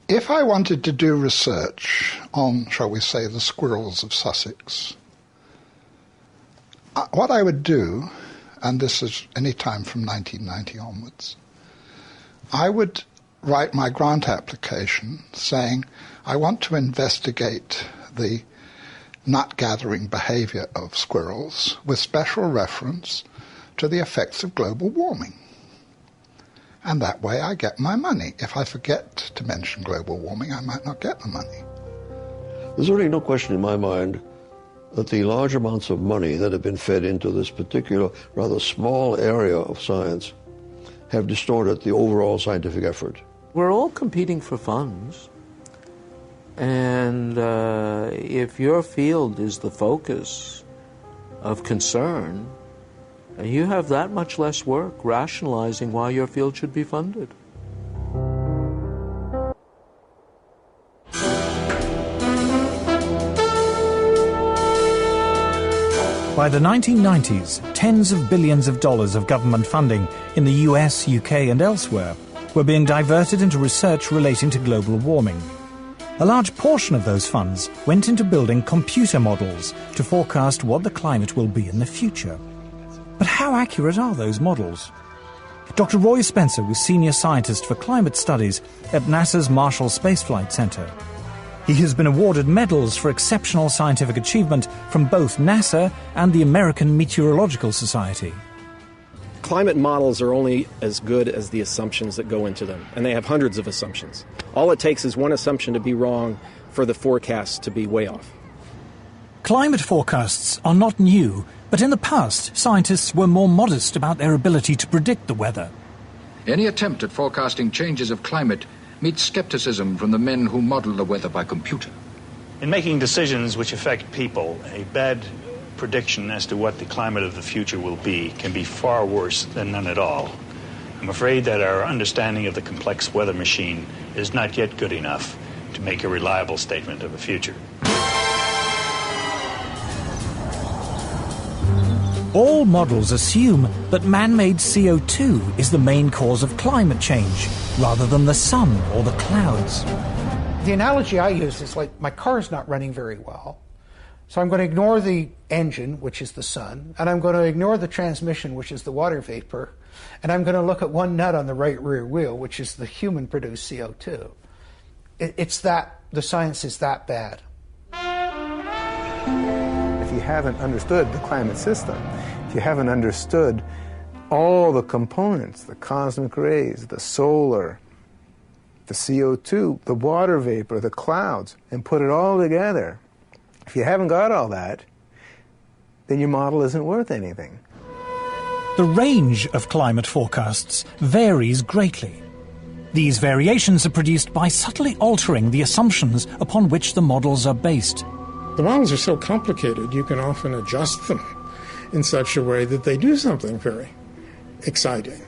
If I wanted to do research on, shall we say, the squirrels of Sussex, what I would do, and this is any time from 1990 onwards, I would write my grant application saying, I want to investigate the nut-gathering behavior of squirrels with special reference to the effects of global warming. And that way I get my money. If I forget to mention global warming, I might not get the money. There's really no question in my mind that the large amounts of money that have been fed into this particular, rather small area of science have distorted the overall scientific effort. We're all competing for funds. And if your field is the focus of concern, you have that much less work rationalizing why your field should be funded. By the 1990s, tens of billions of dollars of government funding in the US, UK and elsewhere were being diverted into research relating to global warming. A large portion of those funds went into building computer models to forecast what the climate will be in the future. But how accurate are those models? Dr. Roy Spencer was Senior Scientist for Climate Studies at NASA's Marshall Space Flight Center. He has been awarded medals for exceptional scientific achievement from both NASA and the American Meteorological Society. Climate models are only as good as the assumptions that go into them, and they have hundreds of assumptions. All it takes is one assumption to be wrong for the forecast to be way off. Climate forecasts are not new, but in the past, scientists were more modest about their ability to predict the weather. Any attempt at forecasting changes of climate meets skepticism from the men who model the weather by computer. In making decisions which affect people, a bad prediction as to what the climate of the future will be can be far worse than none at all. I'm afraid that our understanding of the complex weather machine is not yet good enough to make a reliable statement of the future. All models assume that man-made CO2 is the main cause of climate change, rather than the sun or the clouds. The analogy I use is like my car's not running very well. So I'm going to ignore the engine, which is the sun, and I'm going to ignore the transmission, which is the water vapor, and I'm going to look at one nut on the right rear wheel, which is the human-produced CO2. It's that, the science is that bad. If you haven't understood the climate system, if you haven't understood all the components, the cosmic rays, the solar, the CO2, the water vapor, the clouds, and put it all together, if you haven't got all that, then your model isn't worth anything. The range of climate forecasts varies greatly. These variations are produced by subtly altering the assumptions upon which the models are based. The models are so complicated, you can often adjust them in such a way that they do something very exciting.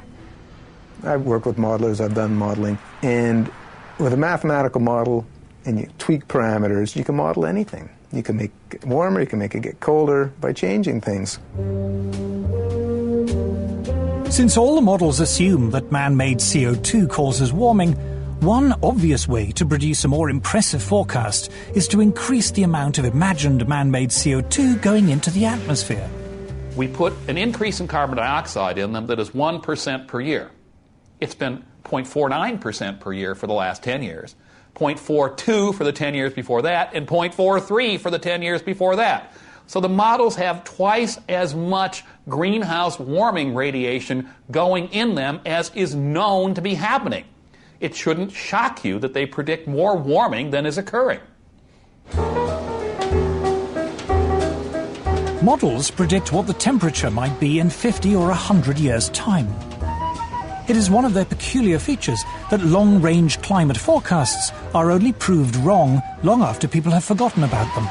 I've worked with modelers, I've done modeling, and with a mathematical model and you tweak parameters, you can model anything. You can make it warmer, you can make it get colder by changing things. Since all the models assume that man-made CO2 causes warming, one obvious way to produce a more impressive forecast is to increase the amount of imagined man-made CO2 going into the atmosphere. We put an increase in carbon dioxide in them that is 1% per year. It's been 0.49% per year for the last 10 years, 0.42 for the 10 years before that, and 0.43 for the 10 years before that. So the models have twice as much greenhouse warming radiation going in them as is known to be happening. It shouldn't shock you that they predict more warming than is occurring. Models predict what the temperature might be in 50 or 100 years' time. It is one of their peculiar features that long-range climate forecasts are only proved wrong long after people have forgotten about them.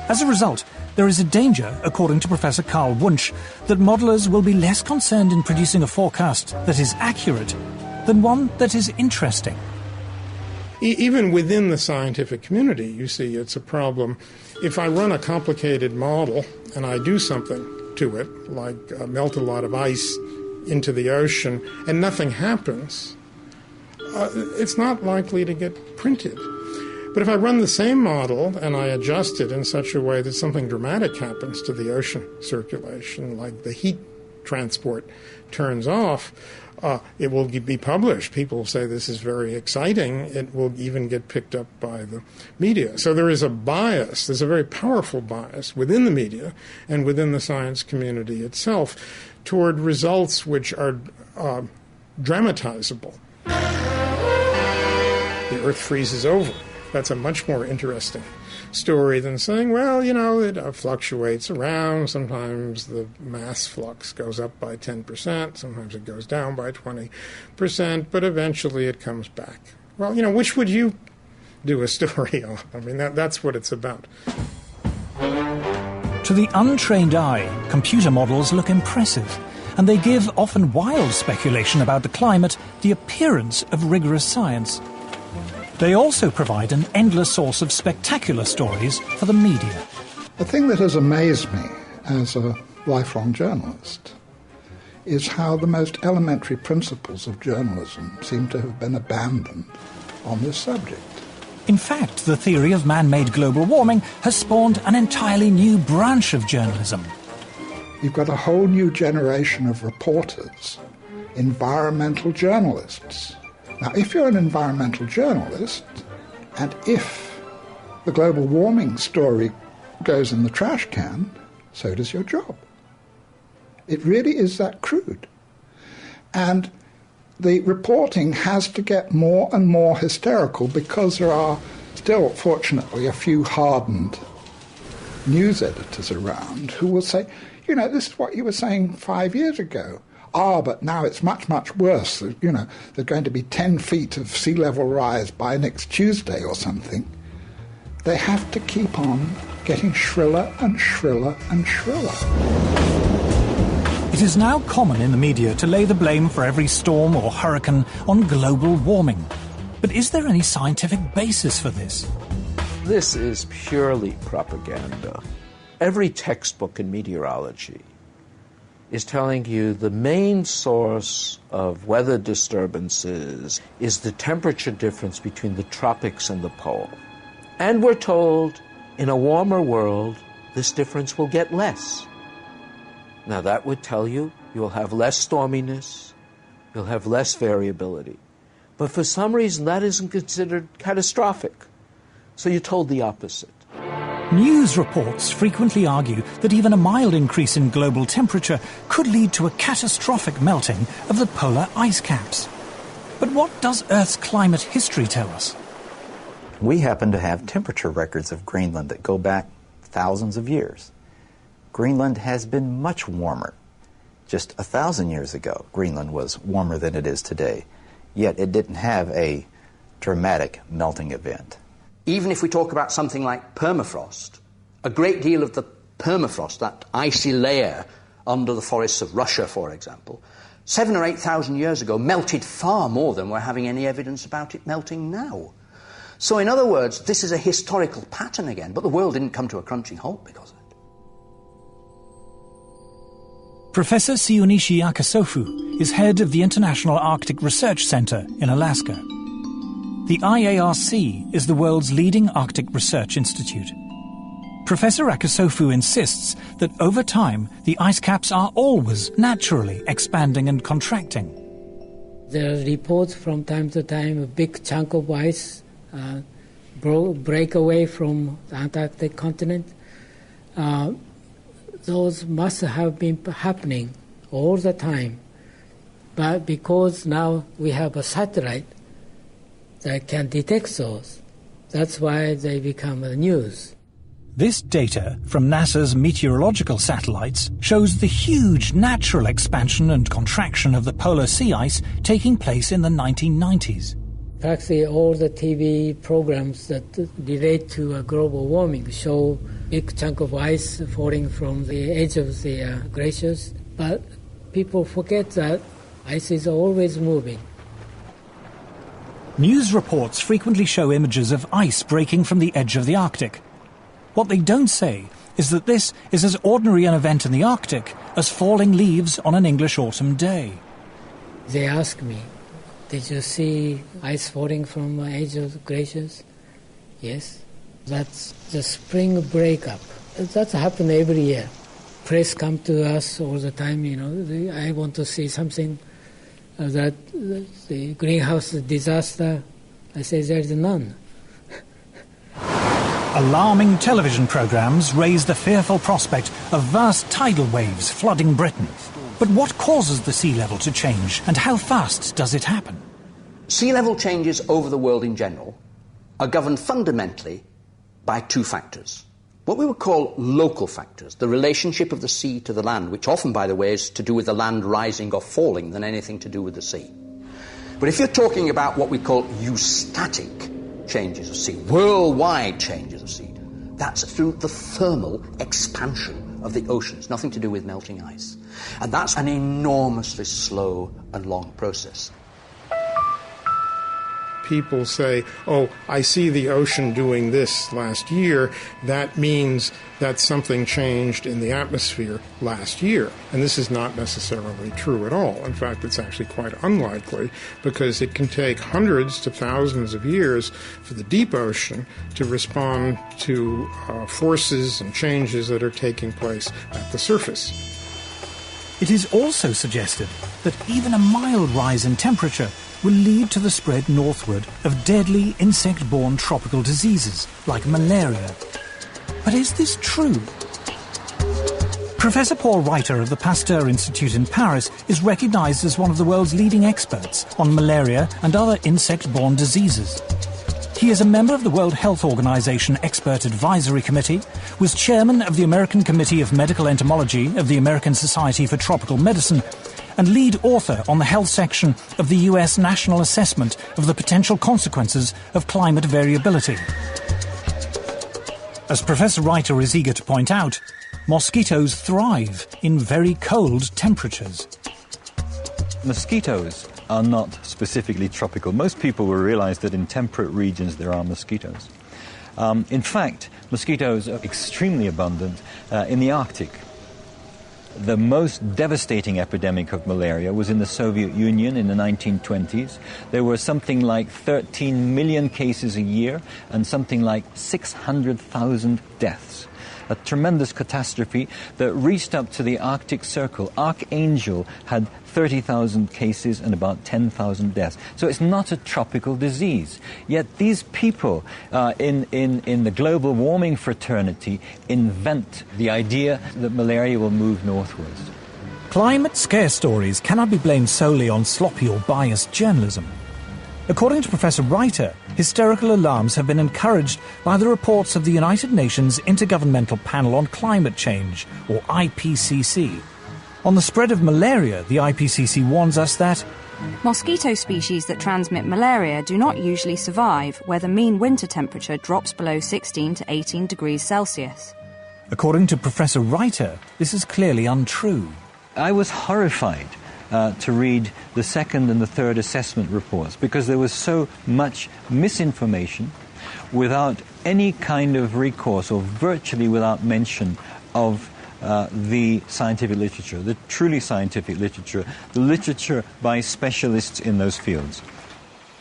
As a result, there is a danger, according to Professor Carl Wunsch, that modelers will be less concerned in producing a forecast that is accurate than one that is interesting. Even within the scientific community, you see, it's a problem. If I run a complicated model and I do something to it, like melt a lot of ice into the ocean, and nothing happens, it's not likely to get printed. But if I run the same model and I adjust it in such a way that something dramatic happens to the ocean circulation, like the heat transport turns off, it will be published. People will say this is very exciting. It will even get picked up by the media. So there is a bias. There's a very powerful bias within the media and within the science community itself toward results which are dramatizable. The Earth freezes over. That's a much more interesting story than saying, well, you know, it fluctuates around. Sometimes the mass flux goes up by 10%. Sometimes it goes down by 20%. But eventually it comes back. Well, you know, which would you do a story on? I mean, that's what it's about. To the untrained eye, computer models look impressive, and they give often wild speculation about the climate the appearance of rigorous science. They also provide an endless source of spectacular stories for the media. The thing that has amazed me as a lifelong journalist is how the most elementary principles of journalism seem to have been abandoned on this subject. In fact, the theory of man-made global warming has spawned an entirely new branch of journalism. You've got a whole new generation of reporters, environmental journalists. Now, if you're an environmental journalist, and if the global warming story goes in the trash can, so does your job. It really is that crude. And the reporting has to get more and more hysterical because there are still, fortunately, a few hardened news editors around who will say, you know, this is what you were saying 5 years ago. But now it's much, much worse. You know, there's going to be 10 feet of sea level rise by next Tuesday or something. They have to keep on getting shriller and shriller and shriller. It is now common in the media to lay the blame for every storm or hurricane on global warming. But is there any scientific basis for this? This is purely propaganda. Every textbook in meteorology is telling you the main source of weather disturbances is the temperature difference between the tropics and the pole. And we're told, in a warmer world, this difference will get less. Now that would tell you you'll have less storminess, you'll have less variability. But for some reason that isn't considered catastrophic. So you're told the opposite. News reports frequently argue that even a mild increase in global temperature could lead to a catastrophic melting of the polar ice caps. But what does Earth's climate history tell us? We happen to have temperature records of Greenland that go back thousands of years. Greenland has been much warmer. Just 1,000 years ago, Greenland was warmer than it is today, yet it didn't have a dramatic melting event. Even if we talk about something like permafrost, a great deal of the permafrost, that icy layer under the forests of Russia, for example, 7,000 or 8,000 years ago melted far more than we're having any evidence about it melting now. So in other words, this is a historical pattern again, but the world didn't come to a crunching halt because of it. Professor Siunishi Akasofu is head of the International Arctic Research Center in Alaska. The IARC is the world's leading Arctic research institute. Professor Akasofu insists that over time, the ice caps are always naturally expanding and contracting. There are reports from time to time a big chunk of ice break away from the Antarctic continent. Those must have been happening all the time. But because now we have a satellite that can detect those, that's why they become the news. This data from NASA's meteorological satellites shows the huge natural expansion and contraction of the polar sea ice taking place in the 1990s. Practically all the TV programs that relate to global warming show big chunk of ice falling from the edge of the glaciers, but people forget that ice is always moving. News reports frequently show images of ice breaking from the edge of the Arctic. What they don't say is that this is as ordinary an event in the Arctic as falling leaves on an English autumn day. They ask me, did you see ice falling from the edge of the glaciers? Yes. That's the spring breakup. That's happened every year. Press come to us all the time, you know, I want to see something that the greenhouse disaster. I say there's none. Alarming television programmes raise the fearful prospect of vast tidal waves flooding Britain. But what causes the sea level to change, and how fast does it happen? Sea level changes over the world in general are governed fundamentally by two factors. What we would call local factors, the relationship of the sea to the land, which often, by the way, is to do with the land rising or falling than anything to do with the sea. But if you're talking about what we call eustatic changes of sea, worldwide changes of sea, that's through the thermal expansion of the oceans, nothing to do with melting ice. And that's an enormously slow and long process. people say, oh, I see the ocean doing this last year, that means that something changed in the atmosphere last year. And this is not necessarily true at all. In fact, it's actually quite unlikely, because it can take hundreds to thousands of years for the deep ocean to respond to forces and changes that are taking place at the surface. It is also suggested that even a mild rise in temperature will lead to the spread northward of deadly insect-borne tropical diseases like malaria. But is this true? Professor Paul Reiter of the Pasteur Institute in Paris is recognized as one of the world's leading experts on malaria and other insect-borne diseases. He is a member of the World Health Organization Expert Advisory Committee, was chairman of the American Committee of Medical Entomology of the American Society for Tropical Medicine, and lead author on the health section of the US National Assessment of the Potential Consequences of Climate Variability. As Professor Reiter is eager to point out, mosquitoes thrive in very cold temperatures. Mosquitoes are not specifically tropical. Most people will realize that in temperate regions there are mosquitoes. In fact, mosquitoes are extremely abundant in the Arctic. The most devastating epidemic of malaria was in the Soviet Union in the 1920s. There were something like 13 million cases a year and something like 600,000 deaths. A tremendous catastrophe that reached up to the Arctic Circle. Archangel had 30,000 cases and about 10,000 deaths. So it's not a tropical disease. Yet these people in the global warming fraternity invent the idea that malaria will move northwards. Climate scare stories cannot be blamed solely on sloppy or biased journalism. According to Professor Reiter, hysterical alarms have been encouraged by the reports of the United Nations Intergovernmental Panel on Climate Change, or IPCC. On the spread of malaria, the IPCC warns us that mosquito species that transmit malaria do not usually survive where the mean winter temperature drops below 16 to 18 degrees Celsius. According to Professor Reiter, this is clearly untrue. I was horrified to read the second and the third assessment reports because there was so much misinformation without any kind of recourse, or virtually without mention of the scientific literature, the truly scientific literature, the literature by specialists in those fields.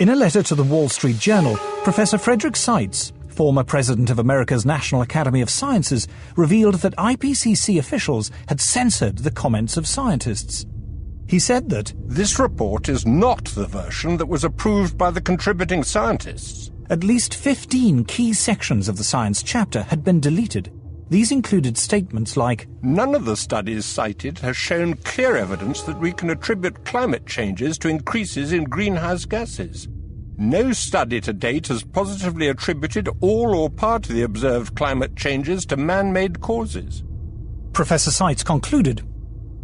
In a letter to the Wall Street Journal, Professor Frederick Seitz, former president of America's National Academy of Sciences, revealed that IPCC officials had censored the comments of scientists. He said that this report is not the version that was approved by the contributing scientists. At least 15 key sections of the science chapter had been deleted. These included statements like, none of the studies cited has shown clear evidence that we can attribute climate changes to increases in greenhouse gases. No study to date has positively attributed all or part of the observed climate changes to man-made causes. Professor Seitz concluded,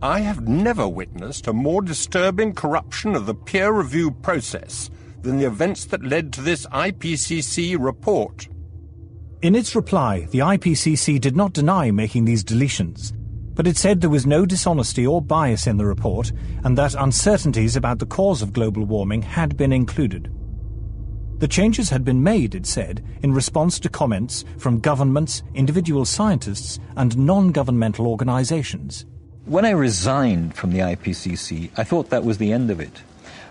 I have never witnessed a more disturbing corruption of the peer review process than the events that led to this IPCC report. In its reply, the IPCC did not deny making these deletions, but it said there was no dishonesty or bias in the report and that uncertainties about the cause of global warming had been included. The changes had been made, it said, in response to comments from governments, individual scientists, and non-governmental organizations. When I resigned from the IPCC, I thought that was the end of it.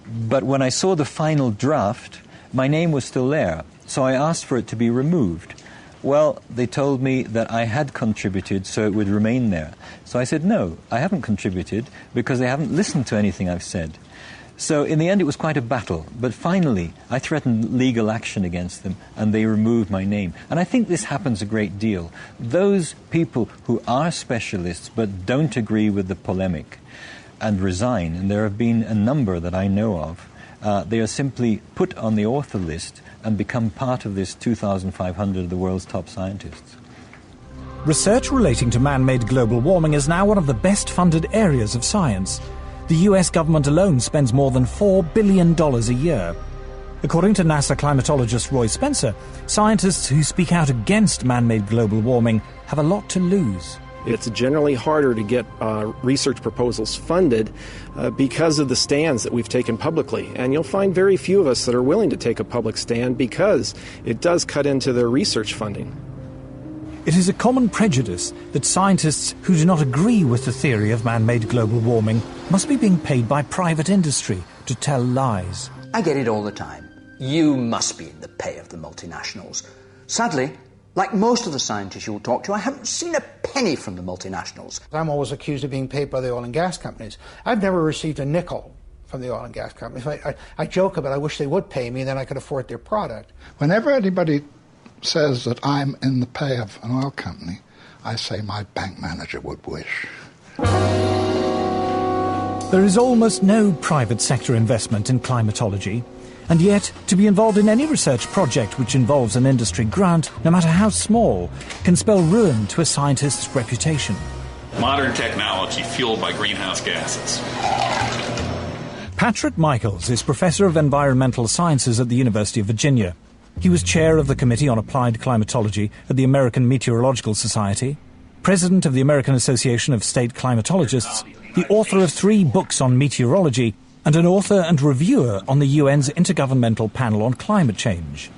But when I saw the final draft, my name was still there, so I asked for it to be removed. Well, they told me that I had contributed, so it would remain there. So I said, no, I haven't contributed, because they haven't listened to anything I've said. So in the end, it was quite a battle. But finally, I threatened legal action against them, and they removed my name. And I think this happens a great deal. Those people who are specialists but don't agree with the polemic and resign, and there have been a number that I know of, they are simply put on the author list and become part of this 2,500 of the world's top scientists. Research relating to man-made global warming is now one of the best-funded areas of science. The US government alone spends more than $4 billion a year. According to NASA climatologist Roy Spencer, scientists who speak out against man-made global warming have a lot to lose. It's generally harder to get research proposals funded because of the stands that we've taken publicly. And you'll find very few of us that are willing to take a public stand because it does cut into their research funding. It is a common prejudice that scientists who do not agree with the theory of man-made global warming must be being paid by private industry to tell lies. I get it all the time. You must be in the pay of the multinationals. Sadly, like most of the scientists you'll talk to, I haven't seen a penny from the multinationals. I'm always accused of being paid by the oil and gas companies. I've never received a nickel from the oil and gas companies. I joke about I wish they would pay me, then I could afford their product. Whenever anybody says that I'm in the pay of an oil company, I say my bank manager would wish. There is almost no private sector investment in climatology, and yet to be involved in any research project which involves an industry grant, no matter how small, can spell ruin to a scientist's reputation. Modern technology fueled by greenhouse gases. Patrick Michaels is Professor of Environmental Sciences at the University of Virginia. He was chair of the Committee on Applied Climatology at the American Meteorological Society, president of the American Association of State Climatologists, the author of 3 books on meteorology, and an author and reviewer on the UN's Intergovernmental Panel on Climate Change.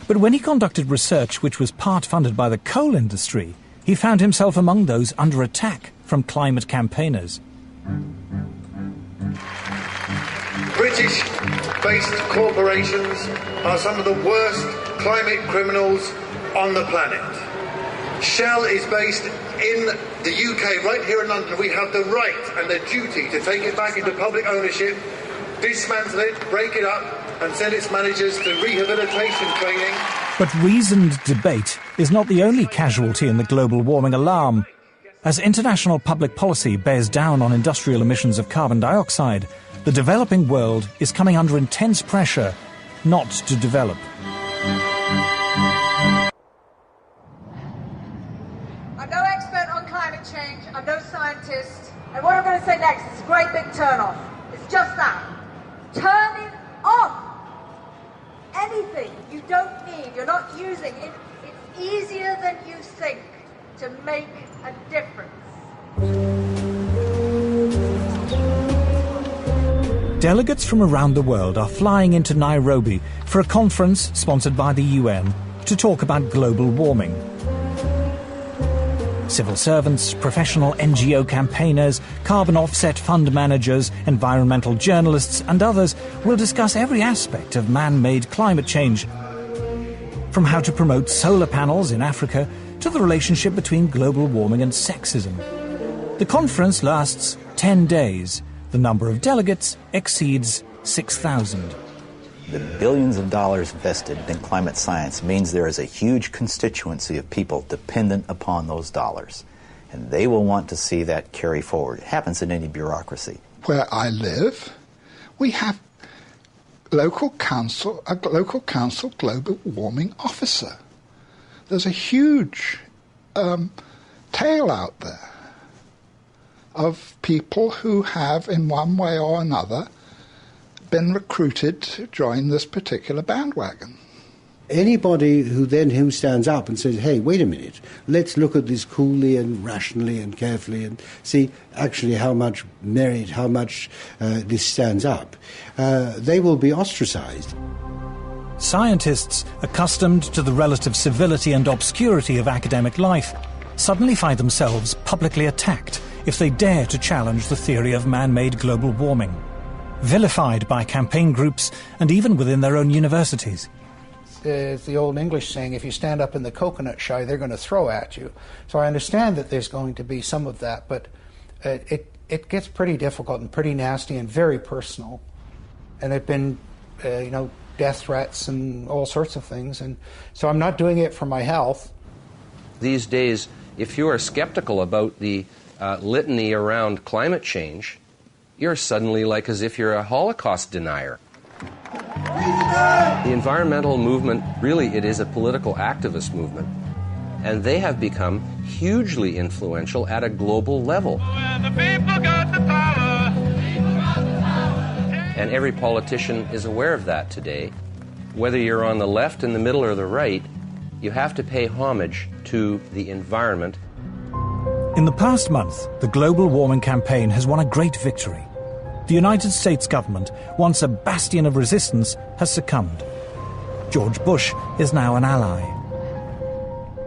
But when he conducted research which was part funded by the coal industry, he found himself among those under attack from climate campaigners. British-based corporations are some of the worst climate criminals on the planet. Shell is based in the UK, right here in London. We have the right and the duty to take it back into public ownership, dismantle it, break it up, and send its managers to rehabilitation training. But reasoned debate is not the only casualty in the global warming alarm. As international public policy bears down on industrial emissions of carbon dioxide, the developing world is coming under intense pressure not to develop. I'm no expert on climate change, I'm no scientist, and what I'm going to say next is a great big turn-off. It's just that. Turning off anything you don't need, you're not using it. It's easier than you think to make a difference. Delegates from around the world are flying into Nairobi for a conference sponsored by the UN to talk about global warming. Civil servants, professional NGO campaigners, carbon offset fund managers, environmental journalists and others will discuss every aspect of man-made climate change, from how to promote solar panels in Africa to the relationship between global warming and sexism. The conference lasts 10 days. The number of delegates exceeds 6,000. The billions of dollars invested in climate science means there is a huge constituency of people dependent upon those dollars. And they will want to see that carry forward. It happens in any bureaucracy. Where I live, we have a local council global warming officer. There's a huge tail out there of people who have, in one way or another, been recruited to join this particular bandwagon. Anybody who stands up and says, hey, wait a minute, let's look at this coolly and rationally and carefully and see actually how much merit, how much this stands up, they will be ostracized. Scientists, accustomed to the relative civility and obscurity of academic life, suddenly find themselves publicly attacked if they dare to challenge the theory of man-made global warming, vilified by campaign groups and even within their own universities. It's the old English saying, if you stand up in the coconut shy, they're going to throw at you. So I understand that there's going to be some of that, but it gets pretty difficult and pretty nasty and very personal. And there've been, death threats and all sorts of things. And so I'm not doing it for my health. These days, if you are skeptical about the litany around climate change, you're suddenly like as if you're a Holocaust denier. The environmental movement, really, it is a political activist movement. And they have become hugely influential at a global level. And every politician is aware of that today. Whether you're on the left, in the middle, or the right, you have to pay homage to the environment. In the past month, the global warming campaign has won a great victory. The United States government, once a bastion of resistance, has succumbed. George Bush is now an ally.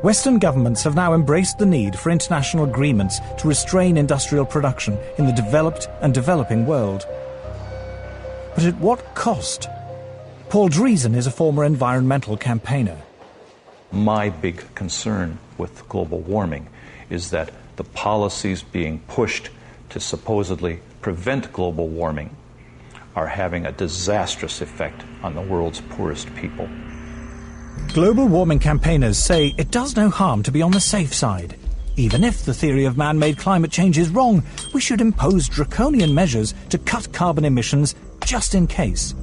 Western governments have now embraced the need for international agreements to restrain industrial production in the developed and developing world. But at what cost? Paul Driesen is a former environmental campaigner. My big concern with global warming is that the policies being pushed to supposedly prevent global warming are having a disastrous effect on the world's poorest people. Global warming campaigners say it does no harm to be on the safe side. Even if the theory of man-made climate change is wrong, we should impose draconian measures to cut carbon emissions just in case.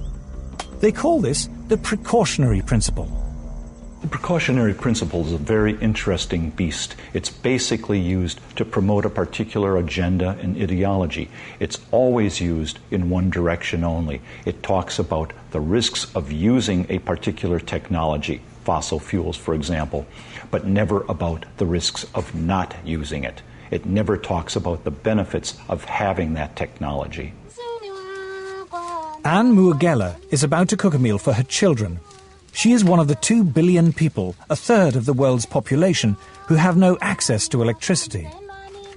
They call this the precautionary principle. The precautionary principle is a very interesting beast. It's basically used to promote a particular agenda and ideology. It's always used in one direction only. It talks about the risks of using a particular technology, fossil fuels, for example, but never about the risks of not using it. It never talks about the benefits of having that technology. Anne Muagela is about to cook a meal for her children. She is one of the 2 billion people, a third of the world's population, who have no access to electricity.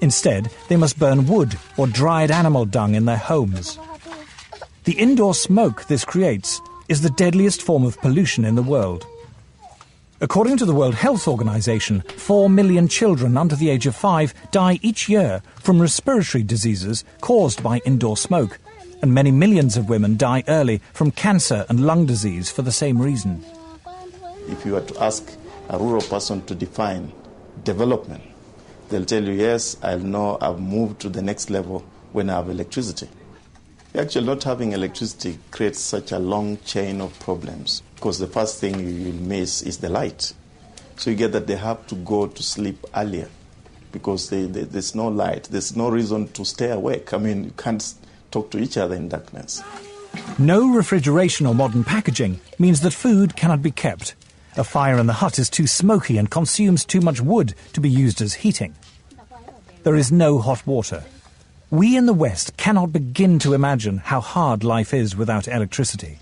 Instead, they must burn wood or dried animal dung in their homes. The indoor smoke this creates is the deadliest form of pollution in the world. According to the World Health Organization, 4 million children under the age of 5 die each year from respiratory diseases caused by indoor smoke, and many millions of women die early from cancer and lung disease for the same reason. If you were to ask a rural person to define development, they'll tell you, yes, I'll know I've moved to the next level when I have electricity. Actually, not having electricity creates such a long chain of problems because the first thing you will miss is the light. So you get that they have to go to sleep earlier because there's no light. There's no reason to stay awake. I mean, you can't talk to each other in darkness. No refrigeration or modern packaging means that food cannot be kept. A fire in the hut is too smoky and consumes too much wood to be used as heating. There is no hot water. We in the West cannot begin to imagine how hard life is without electricity.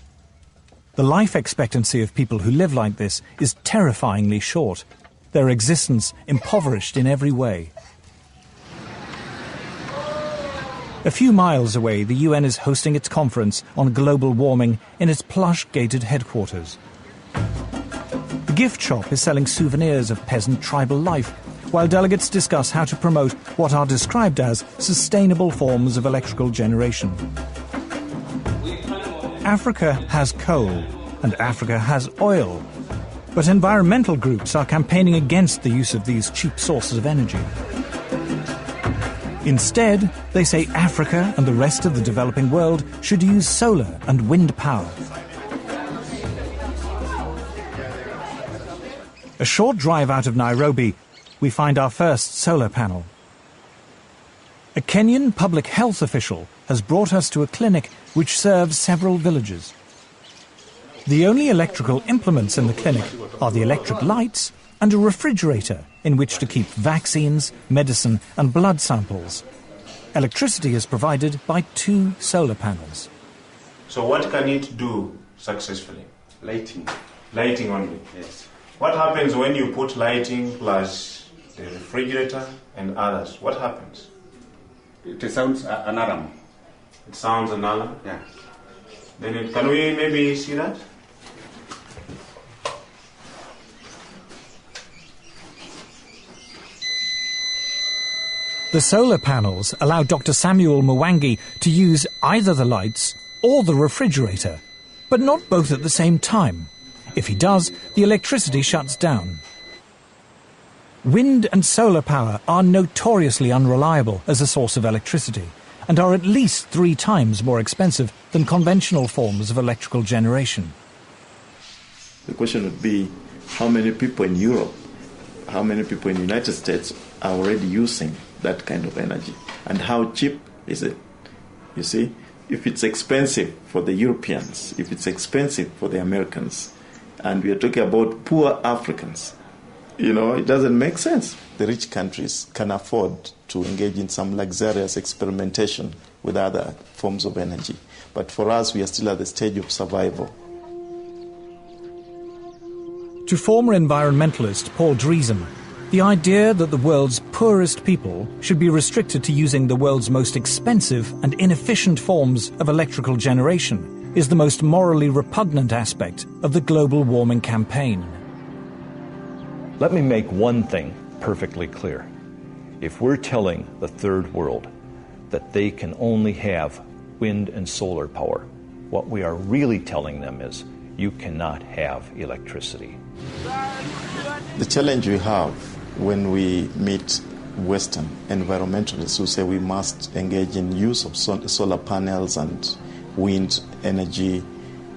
The life expectancy of people who live like this is terrifyingly short, their existence impoverished in every way. A few miles away, the UN is hosting its conference on global warming in its plush gated headquarters. The gift shop is selling souvenirs of peasant tribal life, while delegates discuss how to promote what are described as sustainable forms of electrical generation. Africa has coal, and Africa has oil, but environmental groups are campaigning against the use of these cheap sources of energy. Instead, they say Africa and the rest of the developing world should use solar and wind power. A short drive out of Nairobi, we find our first solar panel. A Kenyan public health official has brought us to a clinic which serves several villages. The only electrical implements in the clinic are the electric lights and a refrigerator in which to keep vaccines, medicine and blood samples. Electricity is provided by 2 solar panels. So what can it do successfully? Lighting. Lighting only? Yes. What happens when you put lighting plus the refrigerator and others? What happens? It sounds an alarm. It sounds an alarm? Yeah. Then can we maybe see that? The solar panels allow Dr. Samuel Mwangi to use either the lights or the refrigerator, but not both at the same time. If he does, the electricity shuts down. Wind and solar power are notoriously unreliable as a source of electricity and are at least 3 times more expensive than conventional forms of electrical generation. The question would be, how many people in Europe, how many people in the United States are already using that kind of energy? And how cheap is it? You see, if it's expensive for the Europeans, if it's expensive for the Americans, and we are talking about poor Africans, it doesn't make sense. The rich countries can afford to engage in some luxurious experimentation with other forms of energy. But for us, we are still at the stage of survival. To former environmentalist Paul Driesen, the idea that the world's poorest people should be restricted to using the world's most expensive and inefficient forms of electrical generation is the most morally repugnant aspect of the global warming campaign. Let me make one thing perfectly clear. If we're telling the third world that they can only have wind and solar power, what we are really telling them is you cannot have electricity. The challenge we have when we meet Western environmentalists who say we must engage in use of solar panels and wind energy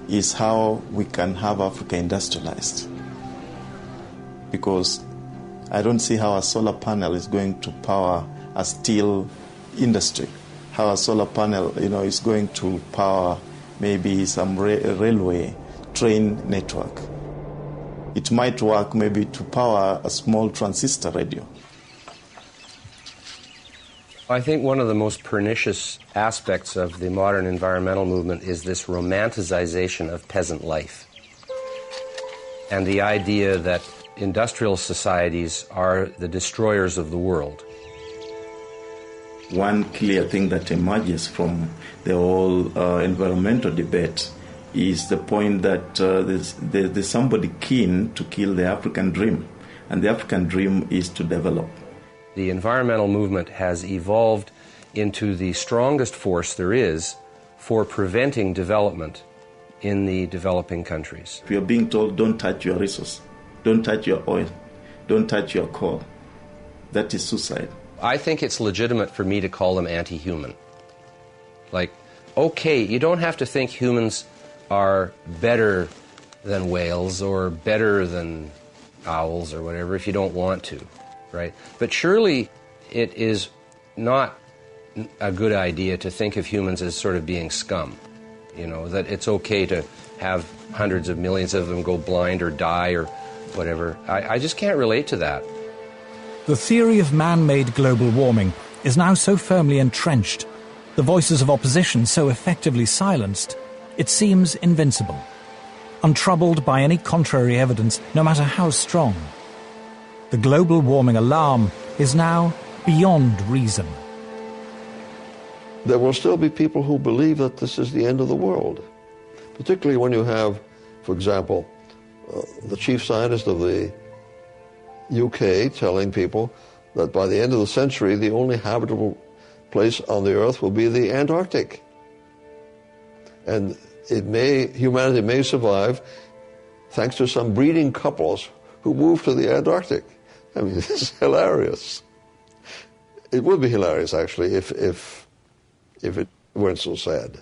is how we can have Africa industrialized. Because I don't see how a solar panel is going to power a steel industry, how a solar panel, is going to power maybe some railway train network. It might work maybe to power a small transistor radio. I think one of the most pernicious aspects of the modern environmental movement is this romanticization of peasant life, and the idea that industrial societies are the destroyers of the world. One clear thing that emerges from the whole environmental debate is the point that there's somebody keen to kill the African dream, and the African dream is to develop. The environmental movement has evolved into the strongest force there is for preventing development in the developing countries. If you're being told, don't touch your resource, don't touch your oil, don't touch your coal, that is suicide. I think it's legitimate for me to call them anti-human. Like, okay, you don't have to think humans are better than whales or better than owls or whatever if you don't want to, right? But surely it is not a good idea to think of humans as sort of being scum, that it's okay to have hundreds of millions of them go blind or die or whatever. I just can't relate to that. The theory of man-made global warming is now so firmly entrenched, the voices of opposition so effectively silenced, it seems invincible, untroubled by any contrary evidence, no matter how strong. The global warming alarm is now beyond reason. There will still be people who believe that this is the end of the world, particularly when you have, for example, the chief scientist of the UK telling people that by the end of the century, the only habitable place on the Earth will be the Antarctic. And humanity may survive thanks to some breeding couples who move to the Antarctic. I mean, it's hilarious. It would be hilarious, actually, if it weren't so sad.